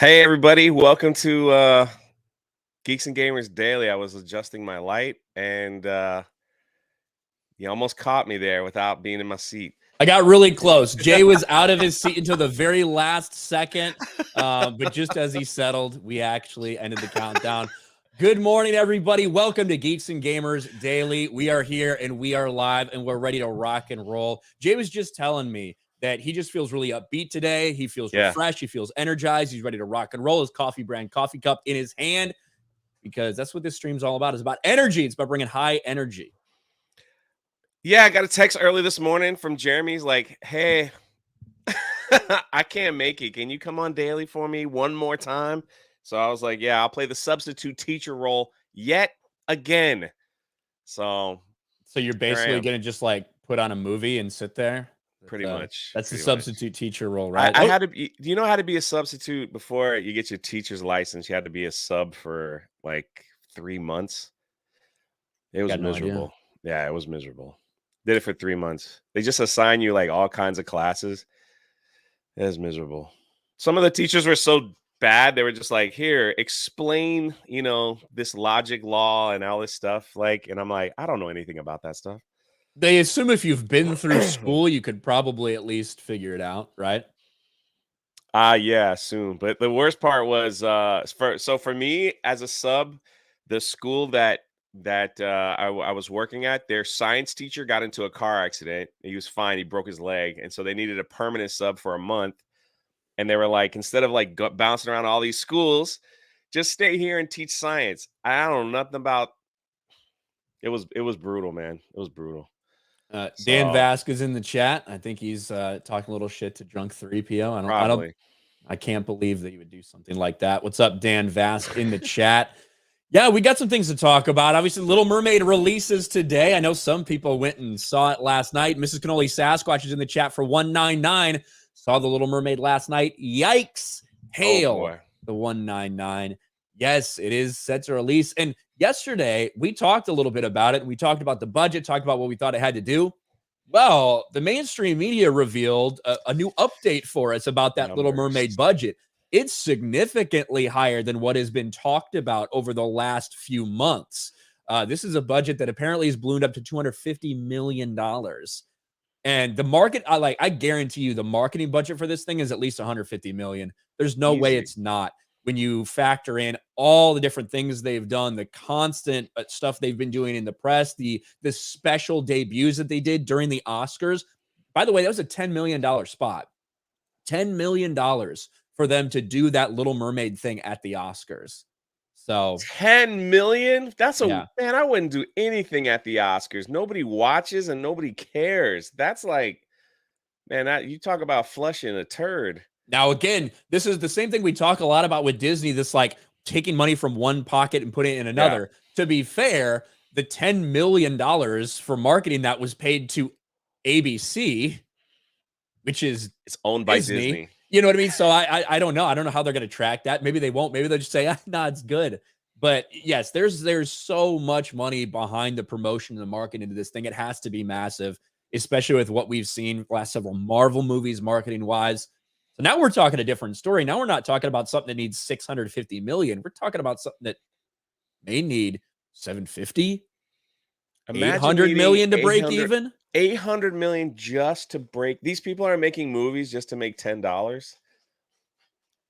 Hey everybody, welcome to Geeks and Gamers Daily. I was adjusting my light and you almost caught me there without being in my seat. I got really close. Jay was out of his seat until the very last second, but just as he settled, we actually ended the countdown. Good morning, everybody. Welcome to Geeks and Gamers Daily. We are here and we are live and we're ready to rock and roll. Jay was just telling me that he just feels really upbeat today. He feels refreshed. He feels energized. He's ready to rock and roll. His coffee brand coffee cup in his hand, because that's what this stream's all about. It's about energy. It's about bringing high energy. Yeah, I got a text early this morning from Jeremy. He's like, hey, I can't make it. Can you come on daily for me one more time? So I was like, yeah, I'll play the substitute teacher role yet again. So you're basically going to just like put on a movie and sit there? Pretty much. That's pretty the substitute teacher role, right? I had to be. Do you know how to be a substitute before you get your teacher's license? You had to be a sub for like 3 months. It was miserable. Yeah, it was miserable. Did it for 3 months. They just assign you like all kinds of classes. It was miserable. Some of the teachers were so bad. They were just like, here, explain, this logic law and all this stuff. And I'm like, I don't know anything about that stuff. They assume if you've been through school, you could probably at least figure it out, right? Yeah, soon. But the worst part was for me as a sub, the school that I was working at, their science teacher got into a car accident. He was fine. He broke his leg, and so they needed a permanent sub for a month. And they were like, instead of like bouncing around all these schools, just stay here and teach science. I don't know nothing about. It was brutal, man. It was brutal. Dan Vasquez in the chat. I think he's talking a little shit to Drunk 3PO. I can't believe that you would do something like that. What's up, Dan Vasquez in the chat? Yeah, we got some things to talk about. Obviously, Little Mermaid releases today. I know some people went and saw it last night. Mrs. Cannoli Sasquatch is in the chat for 199. Saw the Little Mermaid last night. Yikes. Hail the 199. Yes, it is set to release. And yesterday, we talked a little bit about it. We talked about the budget, talked about what we thought it had to do. Well, the mainstream media revealed a new update for us about that Little Mermaid budget. It's significantly higher than what has been talked about over the last few months. This is a budget that apparently is ballooned up to $250 million. And the market, I guarantee you the marketing budget for this thing is at least $150 million. There's no way it's not. When you factor in all the different things they've done, the constant stuff they've been doing in the press, the special debuts that they did during the Oscars. By the way, that was a $10 million spot. $10 million for them to do that Little Mermaid thing at the Oscars. So 10 million? That's man, I wouldn't do anything at the Oscars. Nobody watches and nobody cares. That's like, man, you talk about flushing a turd. Now, again, this is the same thing we talk a lot about with Disney, this like taking money from one pocket and putting it in another. To be fair, the $10 million for marketing that was paid to ABC, which is it's owned by Disney. You know what I mean? So I don't know. I don't know how they're going to track that. Maybe they won't. Maybe they'll just say, nah, it's good. But yes, there's so much money behind the promotion and the marketing into this thing. It has to be massive, especially with what we've seen the last several Marvel movies marketing wise. So now we're talking a different story. Now we're not talking about something that needs 650 million. We're talking about something that may need 750, 800 million to break even. 800 million just to break. These people are making movies just to make $10.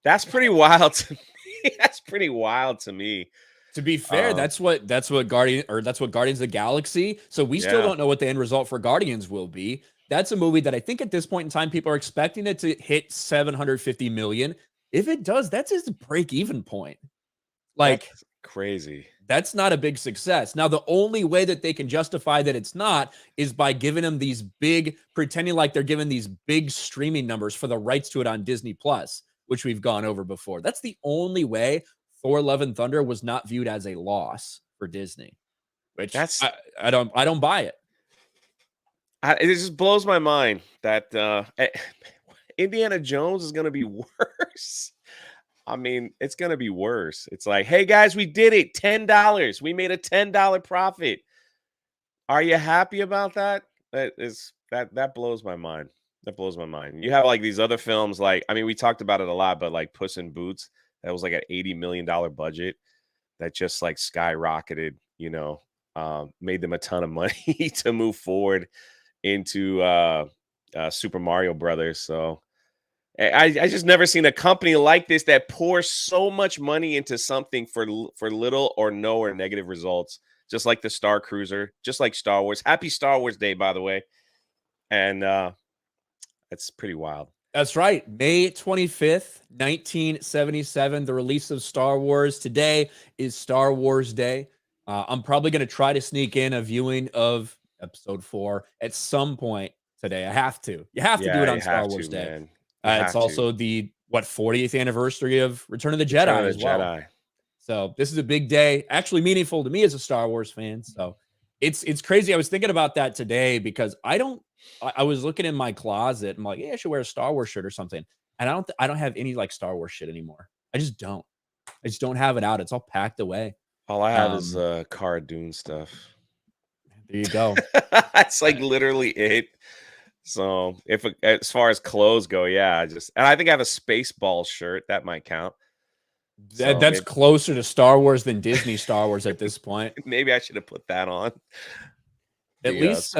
That's pretty wild to me. That's pretty wild to me. To be fair, that's what Guardians of the Galaxy. So we still don't know what the end result for Guardians will be. That's a movie that I think at this point in time, people are expecting it to hit 750 million. If it does, that's his break-even point. That's crazy. That's not a big success. Now, the only way that they can justify that it's not is by giving them these pretending like they're giving these big streaming numbers for the rights to it on Disney Plus, which we've gone over before. That's the only way Thor: Love and Thunder was not viewed as a loss for Disney, which I don't buy it. It just blows my mind that Indiana Jones is going to be worse. I mean, it's going to be worse. It's like, hey, guys, we did it. $10. We made a $10 profit. Are you happy about that? That blows my mind. That blows my mind. You have like these other films like, I mean, we talked about it a lot, but like Puss in Boots, that was like an $80 million budget that just like skyrocketed, made them a ton of money to move forward into Super Mario Brothers. So I just never seen a company like this that pours so much money into something for little or no or negative results. Just like the Star Cruiser, just like Star Wars. Happy Star Wars Day, by the way. And it's pretty wild. That's right. May 25th, 1977, the release of Star Wars. Today is Star Wars Day. I'm probably going to try to sneak in a viewing of episode 4 at some point today. I have to. You have to do it on Star Wars Day. Man. It's also the 40th anniversary of Return of the Jedi as well. Jedi. So this is a big day, actually meaningful to me as a Star Wars fan. So it's crazy. I was thinking about that today because I was looking in my closet. I'm like, yeah, I should wear a Star Wars shirt or something. And I don't have any like Star Wars shit anymore. I just don't have it out. It's all packed away. All I have is Cara Dune stuff. There you go. That's like literally it. So as far as clothes go, yeah, and I think I have a Spaceballs shirt that might count. That's closer to Star Wars than Disney Star Wars at this point. Maybe I should have put that on. At least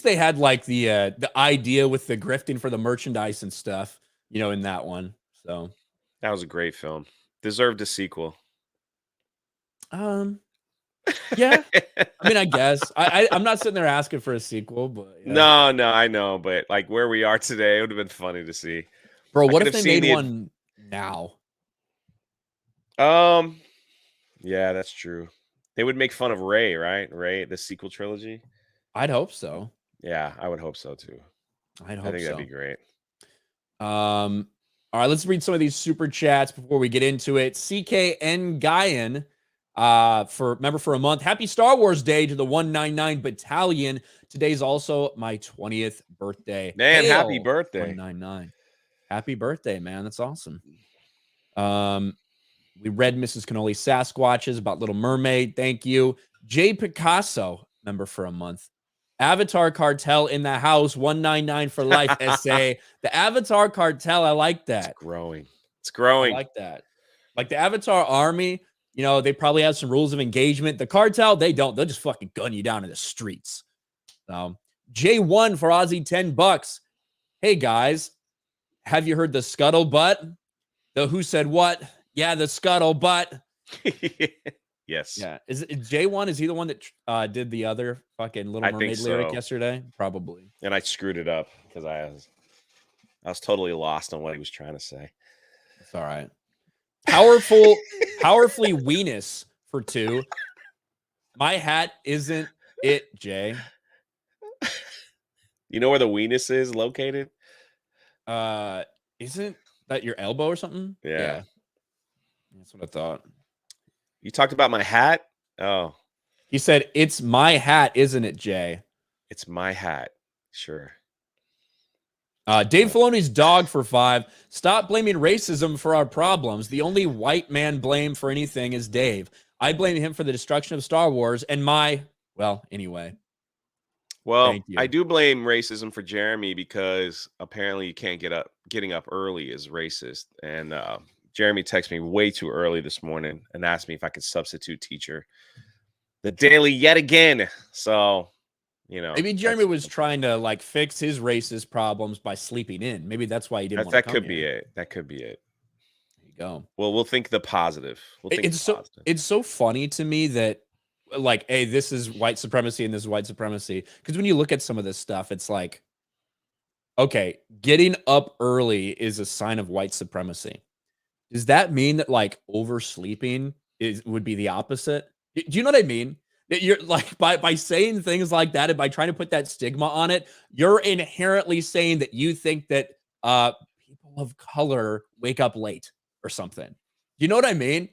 they had like the idea with the grifting for the merchandise and stuff, in that one. So that was a great film. Deserved a sequel. Yeah. I mean, I guess I'm not sitting there asking for a sequel, but yeah. No, I know, but like where we are today, it would have been funny to see. Bro, what if they made one now? Yeah, that's true. They would make fun of Rey, right? Rey, the sequel trilogy. I'd hope so. Yeah, I would hope so too. I think that'd be great. All right, let's read some of these super chats before we get into it. CKN Guyan, for a month. Happy Star Wars Day to the 199 Battalion. Today's also my 20th birthday. Man, happy birthday. 199. Happy birthday, man. That's awesome. We read Mrs. Cannoli Sasquatches about Little Mermaid. Thank you. Jay Picasso, member for a month. Avatar Cartel in the house, 199 for life essay. The Avatar Cartel, I like that. It's growing. I like that. Like the Avatar army, they probably have some rules of engagement. The cartel, they don't. They'll just fucking gun you down in the streets. J1 for Aussie $10. Hey guys, have you heard the scuttlebutt? The who said what? Yeah, the scuttlebutt. Yes. Yeah. Is J1? Is he the one that did the other fucking Little Mermaid lyric yesterday? Probably. And I screwed it up because I was totally lost on what he was trying to say. It's all right. Powerfully weenus for 2. My hat isn't it, Jay. You know where the weenus is located? Isn't that your elbow or something? Yeah. That's what I thought. You talked about my hat? Oh. He said, it's my hat, isn't it, Jay? It's my hat. Sure. Dave Filoni's dog for 5. Stop blaming racism for our problems. The only white man blamed for anything is Dave. I blame him for the destruction of Star Wars and anyway. Well, I do blame racism for Jeremy because apparently you can't getting up early is racist. And Jeremy texted me way too early this morning and asked me if I could substitute teacher the daily yet again. So, maybe Jeremy was trying to like fix his racist problems by sleeping in. Maybe that's why he didn't want to come That could be it. There you go. Well, we'll think the positive. It's so funny to me that like, hey, this is white supremacy and this is white supremacy. Because when you look at some of this stuff, it's like, okay, getting up early is a sign of white supremacy. Does that mean that like oversleeping would be the opposite? Do you know what I mean? That you're like by saying things like that and by trying to put that stigma on it, you're inherently saying that you think that people of color wake up late or something. You know what I mean?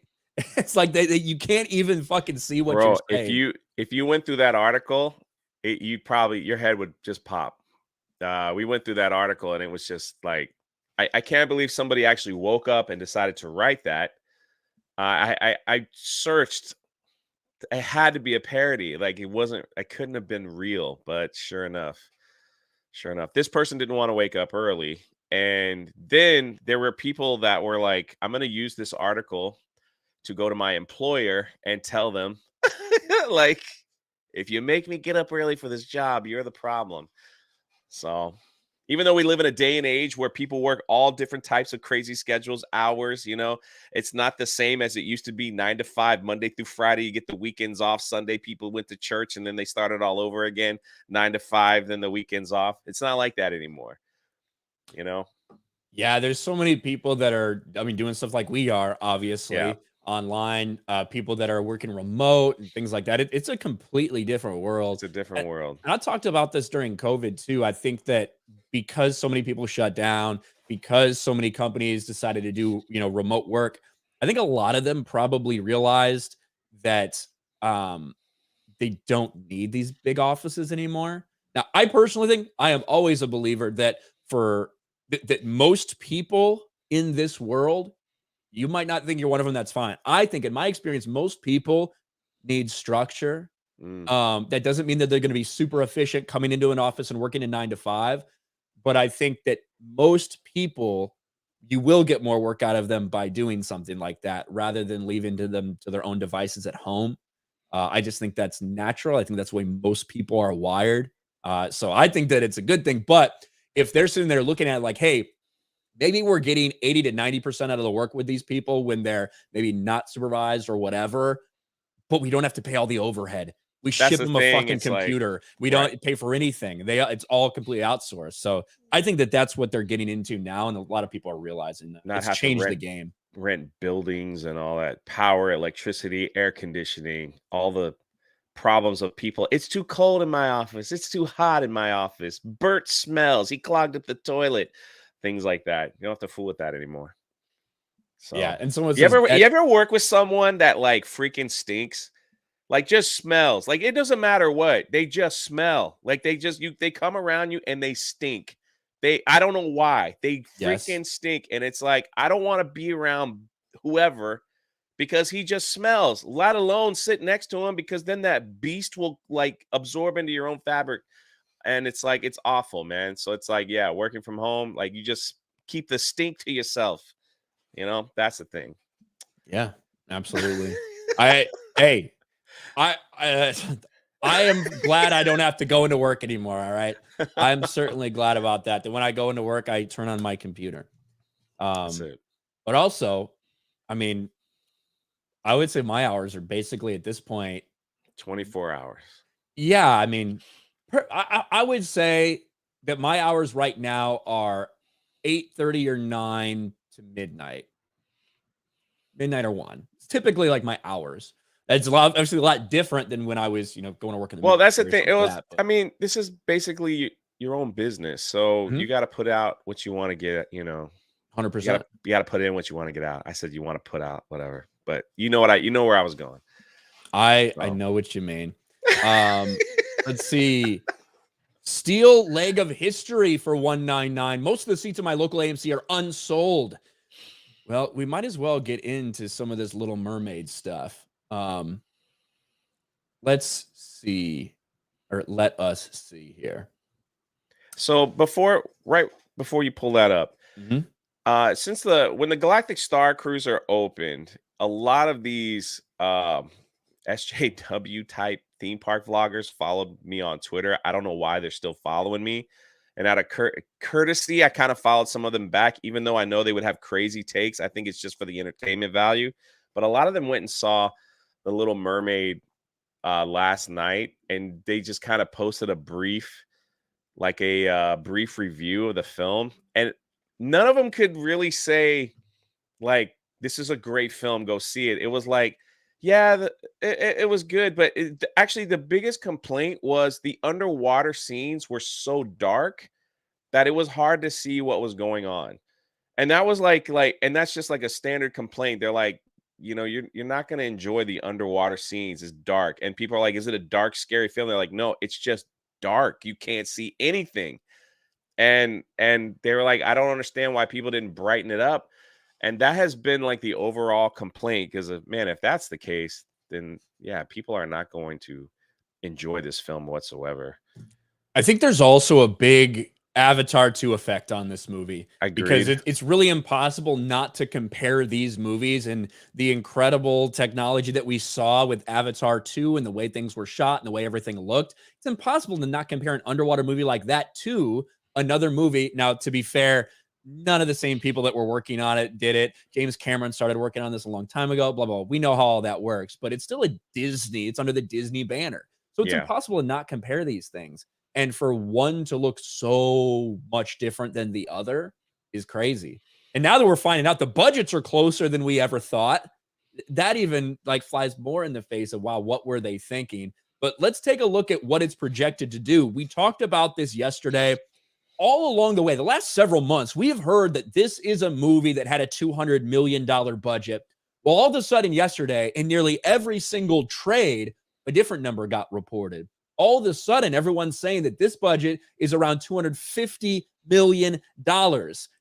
It's like that you can't even fucking see what you're saying. If you went through that article, your head would just pop. We went through that article and it was just like, I can't believe somebody actually woke up and decided to write that. I searched. It had to be a parody. Like it couldn't have been real, but sure enough, this person didn't want to wake up early. And then there were people that were like, I'm going to use this article to go to my employer and tell them, like, if you make me get up early for this job, you're the problem. So even though we live in a day and age where people work all different types of crazy schedules, hours, it's not the same as it used to be 9 to 5, Monday through Friday. You get the weekends off. Sunday, people went to church and then they started all over again, 9 to 5, then the weekends off. It's not like that anymore, Yeah, there's so many people that are, doing stuff like we are, obviously, Yeah. online, people that are working remote and things like that. It's a completely different world. It's a different world. And I talked about this during COVID too. I think that because so many people shut down, because so many companies decided to do, remote work, I think a lot of them probably realized that they don't need these big offices anymore. Now, I personally think I am always a believer that that most people in this world, you might not think you're one of them. That's fine. I think, in my experience, most people need structure. That doesn't mean that they're going to be super efficient coming into an office and working a 9 to 5. But I think that most people, you will get more work out of them by doing something like that rather than leaving them to their own devices at home. I just think that's natural. I think that's the way most people are wired. So I think that it's a good thing. But if they're sitting there looking at like, hey, maybe we're getting 80 to 90% out of the work with these people when they're maybe not supervised or whatever, but we don't have to pay all the overhead. We ship them a fucking computer. We don't pay for anything. It's all completely outsourced. So I think that that's what they're getting into now. And a lot of people are realizing that it's changed the game. Rent buildings and all that power, electricity, air conditioning, all the problems of people. It's too cold in my office. It's too hot in my office. Bert smells. He clogged up the toilet. Things like that. You don't have to fool with that anymore. So yeah. And someone you ever work with someone that like freaking stinks? Like just smells. Like it doesn't matter what. They just smell. Like they come around you and they stink. I don't know why. They freaking stink. And it's like, I don't want to be around whoever because he just smells, let alone sit next to him, because then that beast will like absorb into your own fabric. And it's like, it's awful, man. So it's like, yeah, working from home, like you just keep the stink to yourself. That's the thing. Yeah, absolutely. I am glad I don't have to go into work anymore. All right. I'm certainly glad about that. That when I go into work, I turn on my computer. That's it. But also, I would say my hours are basically at this point 24 hours. Yeah. I would say that my hours right now are 8:30 or 9 to midnight or 1. It's typically like my hours. It's obviously a lot different than when I was, going to work in the Well, that's the thing. This is basically your own business. So you got to put out what you want to get, 100%. You got to put in what you want to get out. I said, you want to put out whatever, but you know where I was going. I know what you mean. Let's see. Steel leg of history for $199. Most of the seats in my local AMC are unsold. Well, we might as well get into some of this Little Mermaid stuff. Let's see, or let us see here. So right before you pull that up, since when the Galactic Star Cruiser opened, a lot of these SJW type theme park vloggers followed me on Twitter. I don't know why they're still following me. And out of courtesy, I kind of followed some of them back, even though I know they would have crazy takes. I think it's just for the entertainment value. But a lot of them went and saw The Little Mermaid last night, and they just kind of posted a brief review of the film. And none of them could really say, like, this is a great film, go see it. It was like, yeah, it was good, but actually the biggest complaint was the underwater scenes were so dark that it was hard to see what was going on. And that was and that's just like a standard complaint. They're like, you're not going to enjoy the underwater scenes. It's dark. And people are like, is it a dark, scary film? They're like, no, it's just dark. You can't see anything. And they were like, I don't understand why people didn't brighten it up. And that has been like the overall complaint, because man, if that's the case, then yeah, people are not going to enjoy this film whatsoever. I think there's also a big Avatar 2 effect on this movie, because Agreed. it's really impossible not to compare these movies and the incredible technology that we saw with Avatar 2 and the way things were shot and the way everything looked. It's impossible to not compare an underwater movie like that to another movie. Now, to be fair, none of the same people that were working on it did it. James Cameron started working on this a long time ago, blah, blah, blah. We know how all that works, but it's still a Disney. It's under the Disney banner. So it's Yeah. impossible to not compare these things. And for one to look so much different than the other is crazy. And now that we're finding out the budgets are closer than we ever thought, that even like flies more in the face of, wow, what were they thinking? But let's take a look at what it's projected to do. We talked about this yesterday. All along the way, the last several months, we have heard that this is a movie that had a $200 million budget. Well, all of a sudden yesterday, in nearly every single trade, a different number got reported. All of a sudden, everyone's saying that this budget is around $250 million.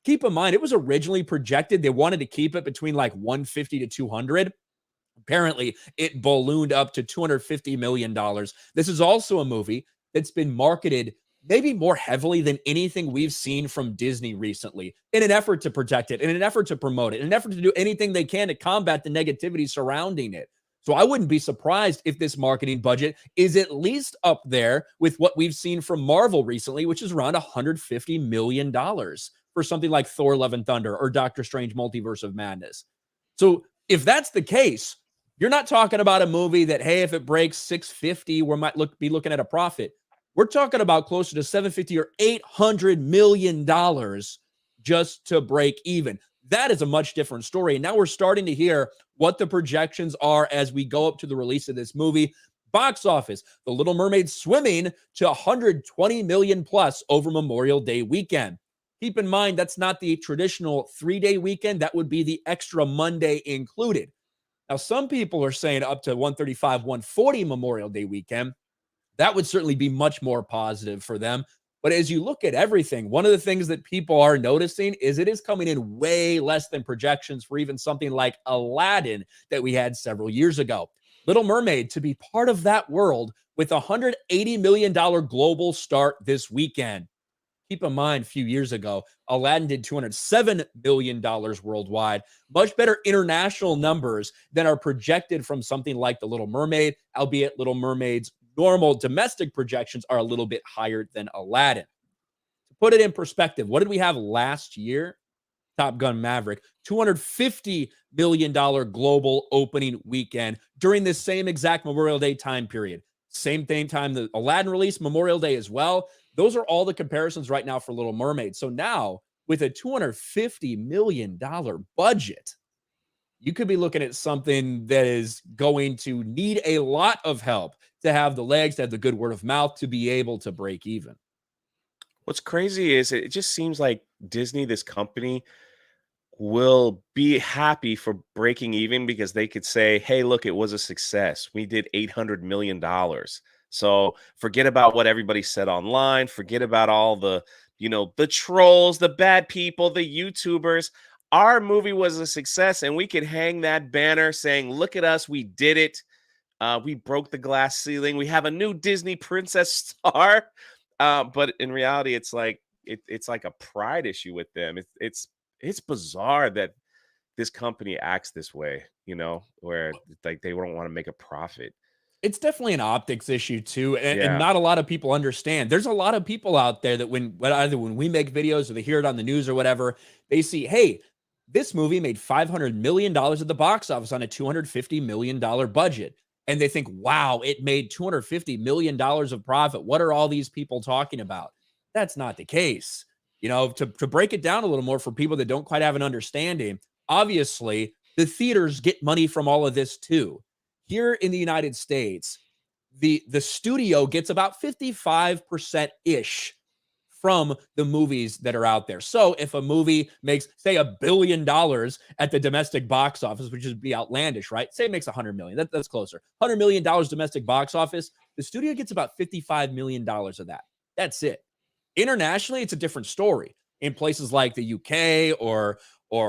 Keep in mind, it was originally projected they wanted to keep it between like 150 to 200. Apparently, it ballooned up to $250 million. This is also a movie that's been marketed maybe more heavily than anything we've seen from Disney recently, in an effort to protect it, in an effort to promote it, in an effort to do anything they can to combat the negativity surrounding it. So I wouldn't be surprised if this marketing budget is at least up there with what we've seen from Marvel recently, which is around $150 million for something like Thor: Love and Thunder or Doctor Strange: Multiverse of Madness. So if that's the case, you're not talking about a movie that, hey, if it breaks 650, we might be looking at a profit. We're talking about closer to 750 or $800 million just to break even. That is a much different story. And now we're starting to hear what the projections are as we go up to the release of this movie. Box office, The Little Mermaid swimming to 120 million plus over Memorial Day weekend. Keep in mind, that's not the traditional 3-day weekend. That would be the extra Monday included. Now, some people are saying up to 135, 140 Memorial Day weekend. That would certainly be much more positive for them. But as you look at everything, one of the things that people are noticing is it is coming in way less than projections for even something like Aladdin that we had several years ago. Little Mermaid to be part of that world with a $180 million global start this weekend. Keep in mind, a few years ago, Aladdin did $207 million worldwide. Much better international numbers than are projected from something like The Little Mermaid, albeit Little Mermaid's normal domestic projections are a little bit higher than Aladdin. To put it in perspective, what did we have last year? Top Gun Maverick, $250 million global opening weekend during this same exact Memorial Day time period. Same thing time the Aladdin release, Memorial Day as well. Those are all the comparisons right now for Little Mermaid. So now, with a $250 million budget, you could be looking at something that is going to need a lot of help to have the legs, to have the good word of mouth, to be able to break even. What's crazy is it just seems like Disney, this company, will be happy for breaking even because they could say, hey, look, it was a success. We did $800 million. So forget about what everybody said online. Forget about all the, the trolls, the bad people, the YouTubers. Our movie was a success, and we could hang that banner saying, look at us, we did it. We broke the glass ceiling. We have a new Disney princess star. But in reality, it's like it's like a pride issue with them. It's bizarre that this company acts this way, where like they don't want to make a profit. It's definitely an optics issue too, and Yeah. not a lot of people understand. There's a lot of people out there that either when we make videos or they hear it on the news or whatever, they see, hey, this movie made $500 million at the box office on a $250 million budget. And they think, wow, it made $250 million of profit. What are all these people talking about? That's not the case. To break it down a little more for people that don't quite have an understanding, obviously, the theaters get money from all of this too. Here in the United States, the studio gets about 55% ish from the movies that are out there. So if a movie makes, say, $1 billion at the domestic box office, which would be outlandish, right? Say it makes $100 million. That's closer. $100 million domestic box office. The studio gets about $55 million of that. That's it. Internationally, it's a different story. In places like the UK or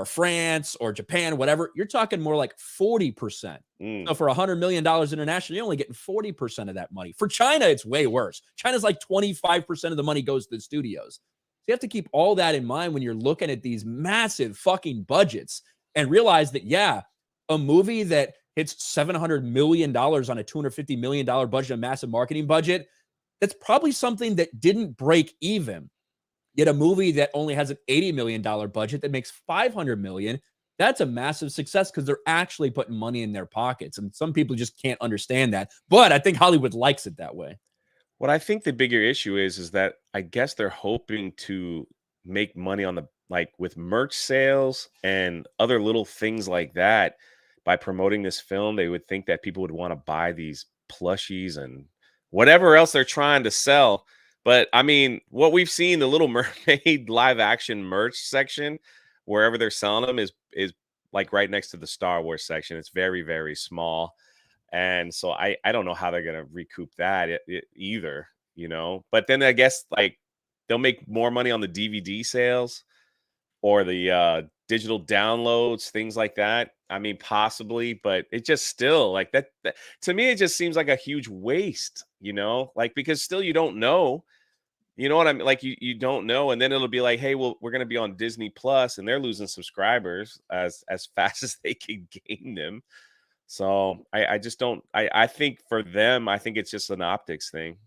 France or Japan, whatever, you're talking more like 40%. So for $100 million internationally, you're only getting 40% of that money. For China, it's way worse. China's like 25% of the money goes to the studios. you have to keep all that in mind when you're looking at these massive fucking budgets and realize that, yeah, a movie that hits $700 million on a $250 million budget, a massive marketing budget, that's probably something that didn't break even. Yet a movie that only has an $80 million budget that makes $500 million, that's a massive success because they're actually putting money in their pockets. And some people just can't understand that. But I think Hollywood likes it that way. What I think the bigger issue is that I guess they're hoping to make money on the like with merch sales and other little things like that by promoting this film. They would think that people would want to buy these plushies and whatever else they're trying to sell. But I mean, what we've seen, the Little Mermaid live action merch section, wherever they're selling them, is like right next to the Star Wars section. It's very, very small. And so I don't know how they're gonna recoup that either, you know. But then I guess like they'll make more money on the DVD sales or the digital downloads, things like that. I mean, possibly, but it just still like that to me, it just seems like a huge waste, you know, like because still you don't know, you know what I mean? Like you don't know, and then it'll be like, hey, well, we're gonna be on Disney Plus, and they're losing subscribers as fast as they can gain them. So I just don't I think for them, I think it's just an optics thing.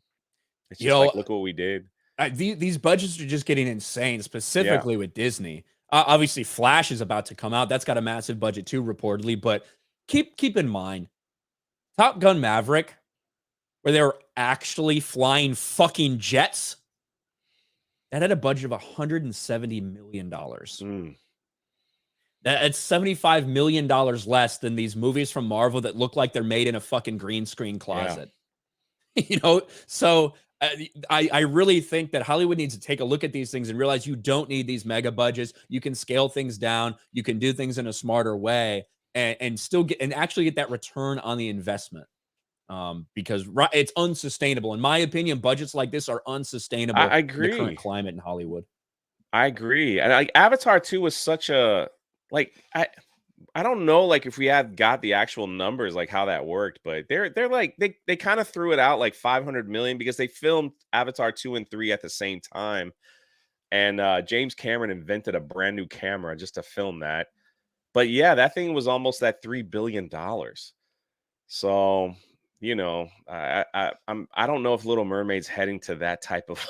It's You just like, know, look what we did. these budgets are just getting insane, Yeah. specifically with Disney. Obviously, Flash is about to come out. That's got a massive budget too, reportedly. But keep in mind, Top Gun Maverick, where they were actually flying fucking jets, that had a budget of $170 million. Mm, That's $75 million less than these movies from Marvel that look like they're made in a fucking green screen yeah. closet. You know, so I really think that Hollywood needs to take a look at these things and realize you don't need these mega budgets. You can scale things down. You can do things in a smarter way and still get and actually get that return on the investment. Because it's unsustainable. In my opinion, budgets like this are I unsustainable in the current agree. climate in Hollywood. I agree. And like Avatar 2 was such a like I don't know like if we had got the actual numbers like how that worked, but they're like they kind of threw it out like 500 million because they filmed Avatar 2 and 3 at the same time. And James Cameron invented a brand new camera just to film that. But yeah, that thing was almost at $3 billion. So, you know, I don't know if Little Mermaid's heading to that type of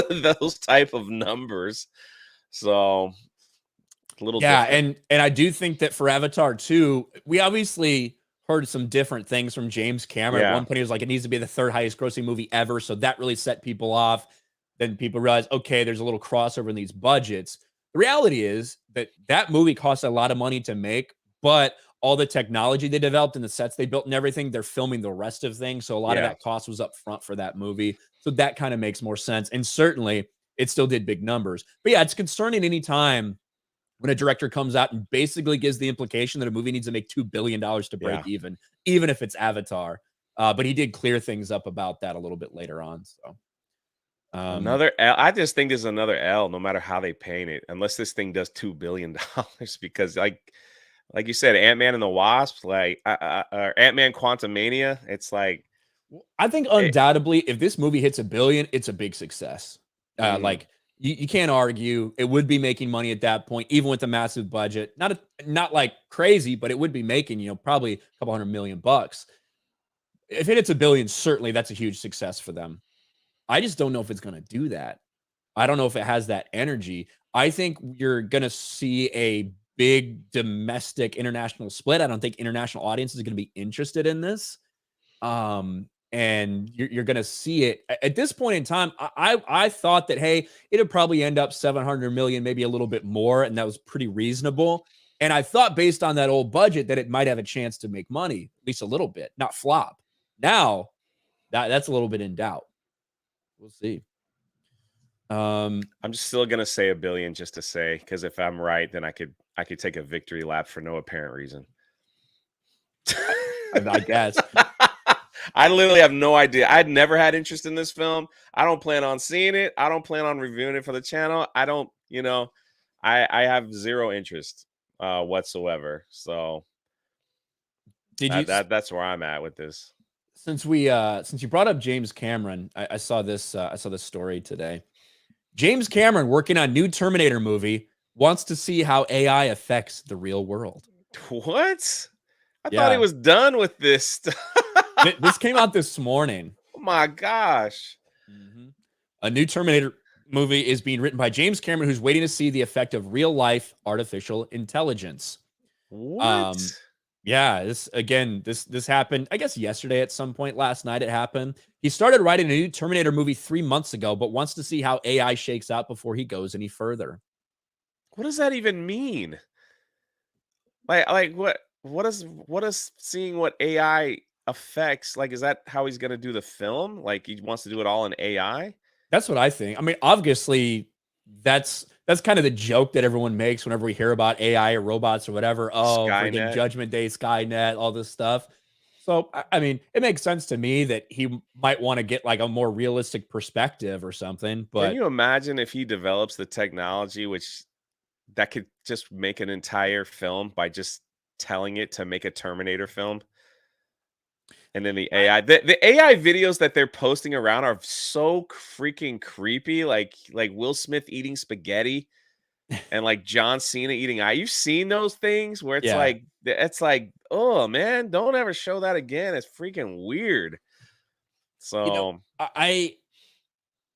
those type of numbers. So a little Yeah, different. and I do think that for Avatar 2, we obviously heard some different things from James Cameron. At Yeah, one point, he was like, it needs to be the third highest grossing movie ever. So that really set people off. Then people realized, okay, there's a little crossover in these budgets. The reality is that that movie cost a lot of money to make, but all the technology they developed and the sets they built and everything, they're filming the rest of things. So a lot of yeah, that cost was up front for that movie. So that kind of makes more sense. And certainly it still did big numbers. But yeah, it's concerning anytime when a director comes out and basically gives the implication that a movie needs to make $2 billion to break yeah. even if it's Avatar. But he did clear things up about that a little bit later on. So, Another L. I just think there's another L, no matter how they paint it, unless this thing does $2 billion, because like you said, Ant-Man and the Wasp, like or Ant-Man Quantumania, it's like I think it, undoubtedly, if this movie hits $1 billion, it's a big success. mm, Like you can't argue it would be making money at that point, even with the massive budget. Not like crazy, but it would be making probably a couple $100 million. If it hits $1 billion, certainly that's a huge success for them. I just don't know if it's going to do that. I don't know if it has that energy. I think you're going to see a big domestic international split. I don't think international audiences are going to be interested in this. And you're going to see it at this point in time. I thought that, hey, it'd probably end up 700 million, maybe a little bit more. And that was pretty reasonable. And I thought based on that old budget that it might have a chance to make money, at least a little bit, not flop. Now that's a little bit in doubt. We'll see. I'm just still gonna say a billion just to say, because if I'm right, then I could take a victory lap for no apparent reason. I guess. I literally have no idea. I'd never had interest in this film. I don't plan on seeing it. I don't plan on reviewing it for the channel. I don't, I have zero interest whatsoever. So Did you that's where I'm at with this. since you brought up James Cameron, I saw this story today James Cameron, working on new Terminator movie, wants to see how AI affects the real world. What? I thought he Yeah. was done with this. This came out this morning. Oh my gosh. A new Terminator movie is being written by James Cameron, who's waiting to see the effect of real life artificial intelligence. What? Yeah, this happened, I guess yesterday at some point last night it happened. He started writing a new Terminator movie 3 months ago, but wants to see how AI shakes out before he goes any further. What does that even mean? Like what does seeing what AI affects, like, is that how he's gonna do the film? Like, he wants to do it all in AI? That's what I think. I mean, obviously, that's kind of the joke that everyone makes whenever we hear about AI or robots or whatever. Oh, freaking Skynet? Judgment Day, Skynet, all this stuff. So, I mean, it makes sense to me that he might want to get like a more realistic perspective or something. Can But you imagine if he develops the technology which that could just make an entire film by just telling it to make a Terminator film? And then the I, AI, the AI videos that they're posting around are so freaking creepy, like Will Smith eating spaghetti and like John Cena eating eye. You've seen those things where yeah, it's like, oh man, don't ever show that again. It's freaking weird. you know, So I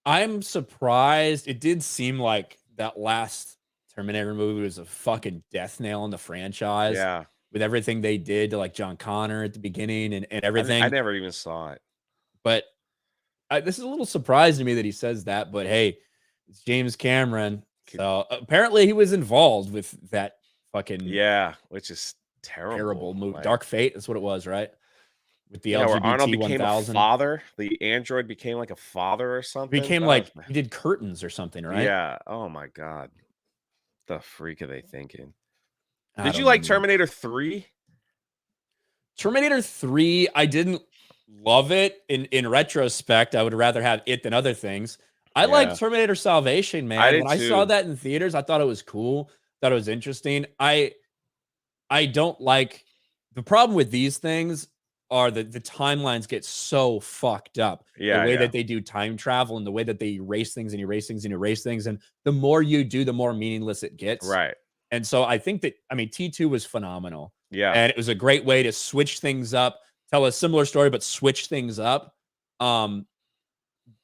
I'm surprised. It did seem like that last Terminator movie was a fucking death nail in the franchise yeah, with everything they did to like John Connor at the beginning and I everything. never even saw it. But this is a little surprising to me that he says that. But hey, it's James Cameron. Could- So apparently he was involved with that fucking Yeah, which is terrible terrible. movie. Like, Dark Fate is what it was, right? With the yeah, where Arnold LGBT became a 1000. father, the android became like a father or He something. became That was like, he did curtains or something, right? yeah. Oh my god. The freak are they thinking? I Did you don't know, like man. Terminator 3? Terminator 3, I didn't love it. In retrospect, I would rather have it than other things. I like Yeah, Terminator Salvation, I man. did When I saw too. that in theaters, I thought it was cool. Thought it was interesting. I don't like the problem with these things are that the timelines get so fucked up. The Yeah, way yeah. that they do time travel and the way that they erase things and erase things and erase things. And the more you do, the more meaningless it gets. Right. And so I think that, I mean, T2 was phenomenal. Yeah. And it was a great way to switch things up, tell a similar story, but switch things up. Um,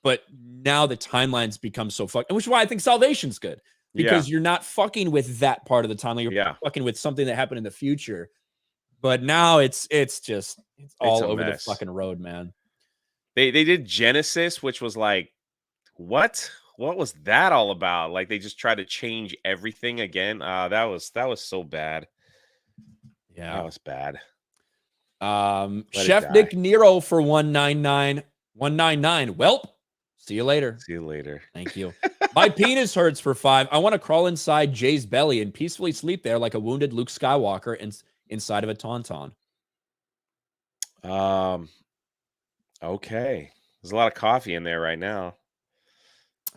but now the timelines become so fucked, which is why I think Salvation's good Yeah. because you're not fucking with that part of the timeline. You're Yeah. fucking with something that happened in the future. But now it's just it's It's all a over the mess. fucking road, man. They did Genesis, which was like, what? What was that all about? Like, they just tried to change everything again. That was so bad. That Yeah. was bad. Let it Chef die. Nick Nero for 199. Welp. See you later. See you later. Thank you. My penis hurts for 5. I want to crawl inside Jay's belly and peacefully sleep there like a wounded Luke Skywalker inside of a tauntaun. Um, okay. There's a lot of coffee in there right now.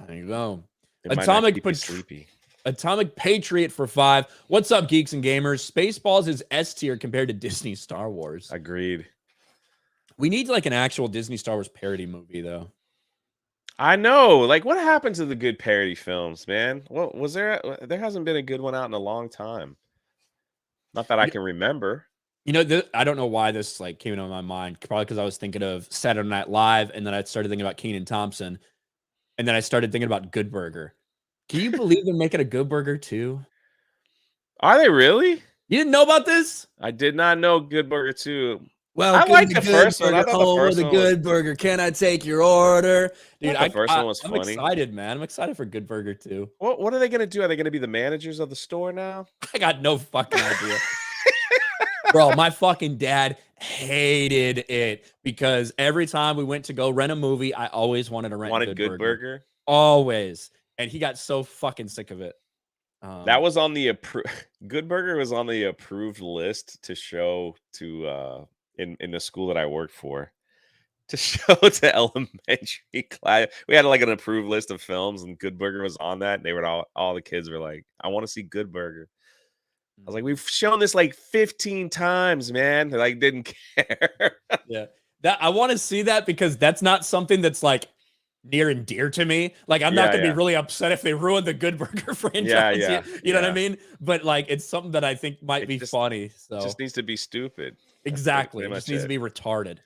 There you go. It might not Atomic keep you sleepy. Atomic Patriot for 5. What's up, geeks and gamers? Spaceballs is S tier compared to Disney Star Wars. Agreed. We need like an actual Disney Star Wars parody movie, though. I know. Like, what happened to the good parody films, man? What was there? There hasn't been a good one out in a long time. Not that I You, can remember. I don't know why this like came into my mind. Probably because I was thinking of Saturday Night Live, and then I started thinking about Keenan Thompson, and then I started thinking about Good Burger. Can you believe they're making a Good Burger too? Are they really? You didn't know about this? I did not know Good Burger 2. I Welcome like to the Good first one. I Burger, thought the home of first the one was Good Burger. Can I take your order, I dude? thought the first one was I'm funny. excited, man. I'm excited for Good Burger too. What are they gonna do? Are they gonna be the managers of the store now? I got no fucking idea. Bro, my fucking dad hated it because every time we went to go rent a movie, I always wanted to rent Wanted Good Good Burger. Burger? Always. And he got so fucking sick of it. That was on the Good Burger was on the approved list to show to in the school that I worked for. To show to elementary class. We had like an approved list of films and Good Burger was on that. And they were all the kids were like, I want to see Good Burger. I was like, we've shown this like 15 times, man. They like didn't care. yeah. That I want to see that because that's not something that's like near and dear to me. Like, I'm not Yeah, gonna be yeah. really upset if they ruin the Good Burger Yeah, franchise. yeah, You know what I yeah. mean? But like, it's something that I think might It be just funny. it So just needs to be stupid. That's exactly, pretty it just much needs to it. be retarded.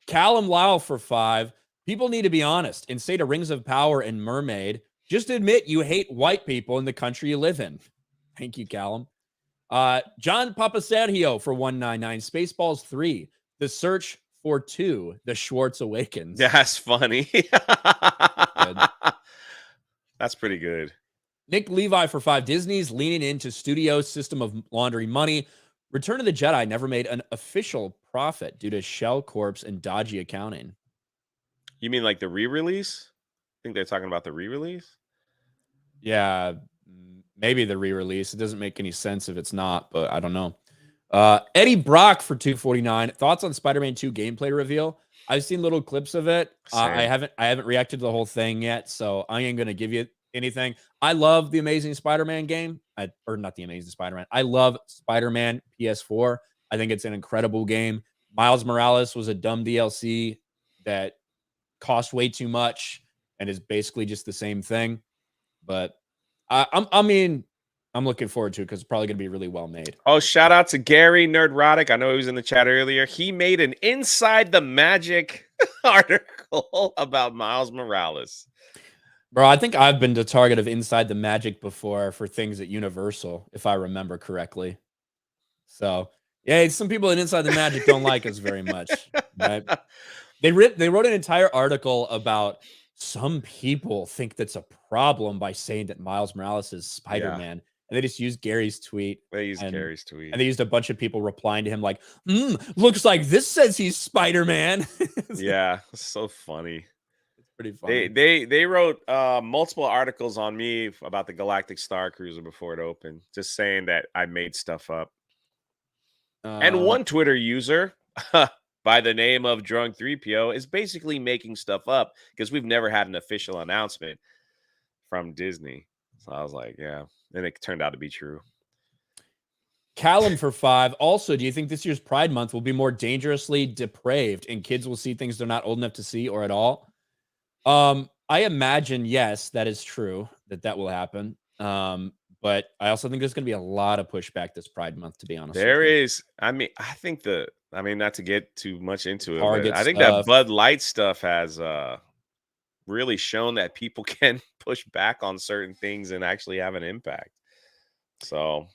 Callum Lyle for 5. People need to be honest and say to Rings of Power and Mermaid, just admit you hate white people in the country you live in. Thank you, Callum. John Papasergio for 199. Spaceballs 3. The Search for 2. The Schwartz Awakens. That's funny. Good. That's pretty good. Nick Levi for 5. Disney's leaning into studio system of laundering money. Return of the Jedi never made an official profit due to shell corps and dodgy accounting. You mean like the re-release? I think they're talking about the re-release. Yeah, maybe the re-release. It doesn't make any sense if it's not, but I don't know. Eddie Brock for 249. Thoughts on Spider-Man 2 gameplay reveal? I've seen little clips of it. I haven't reacted to the whole thing yet, so I ain't gonna give you anything. I love the Amazing Spider-Man game. Or not the Amazing Spider-Man. I love Spider-Man PS4. I think it's an incredible game. Miles Morales was a dumb DLC that cost way too much and is basically just the same thing. But I mean, I'm looking forward to it because it's probably going to be really well made. Oh, shout out to Gary Nerdrotic. I know he was in the chat earlier. He made an Inside the Magic article about Miles Morales. Bro, I think I've been the target of Inside the Magic before for things at Universal, if I remember correctly. So, yeah, some people at Inside the Magic don't like us very much, right? They wrote an entire article about some people think that's a problem by saying that Miles Morales is Spider-Man. Yeah. And they just used Gary's tweet. They used and, Gary's tweet. And they used a bunch of people replying to him like, looks like this says he's Spider-Man. Yeah, it's so funny. It's pretty funny. They wrote multiple articles on me about the Galactic Star Cruiser before it opened, just saying that I made stuff up. And one Twitter user by the name of Drunk 3PO is basically making stuff up because we've never had an official announcement from Disney. So I was like, yeah. And it turned out to be true. Callum for 5. Also, do you think this year's Pride Month will be more dangerously depraved and kids will see things they're not old enough to see or at all? I imagine, yes, that is true, that will happen. But I also think there's going to be a lot of pushback this Pride Month, to be honest. There is. I mean, not to get too much into it, Target but I think stuff. that Bud Light stuff has really shown that people can push back on certain things and actually have an impact. So,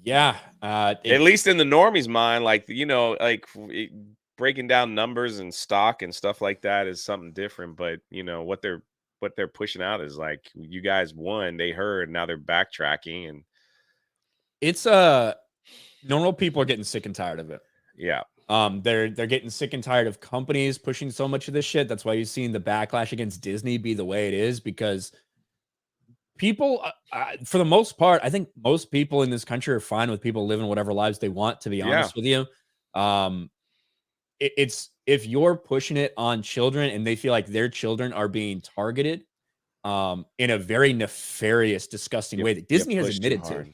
yeah, at least in the normies' mind, like breaking down numbers and stock and stuff like that is something different. But what they're pushing out is like, you guys won, they heard, now they're backtracking, and it's normal people are getting sick and tired of it. Yeah. They're getting sick and tired of companies pushing so much of this shit. That's why you've seen the backlash against Disney be the way it is, because people, for the most part, I think most people in this country are fine with people living whatever lives they want, to be honest with you. It's if you're pushing it on children and they feel like their children are being targeted in a very nefarious, disgusting way that Disney has admitted to.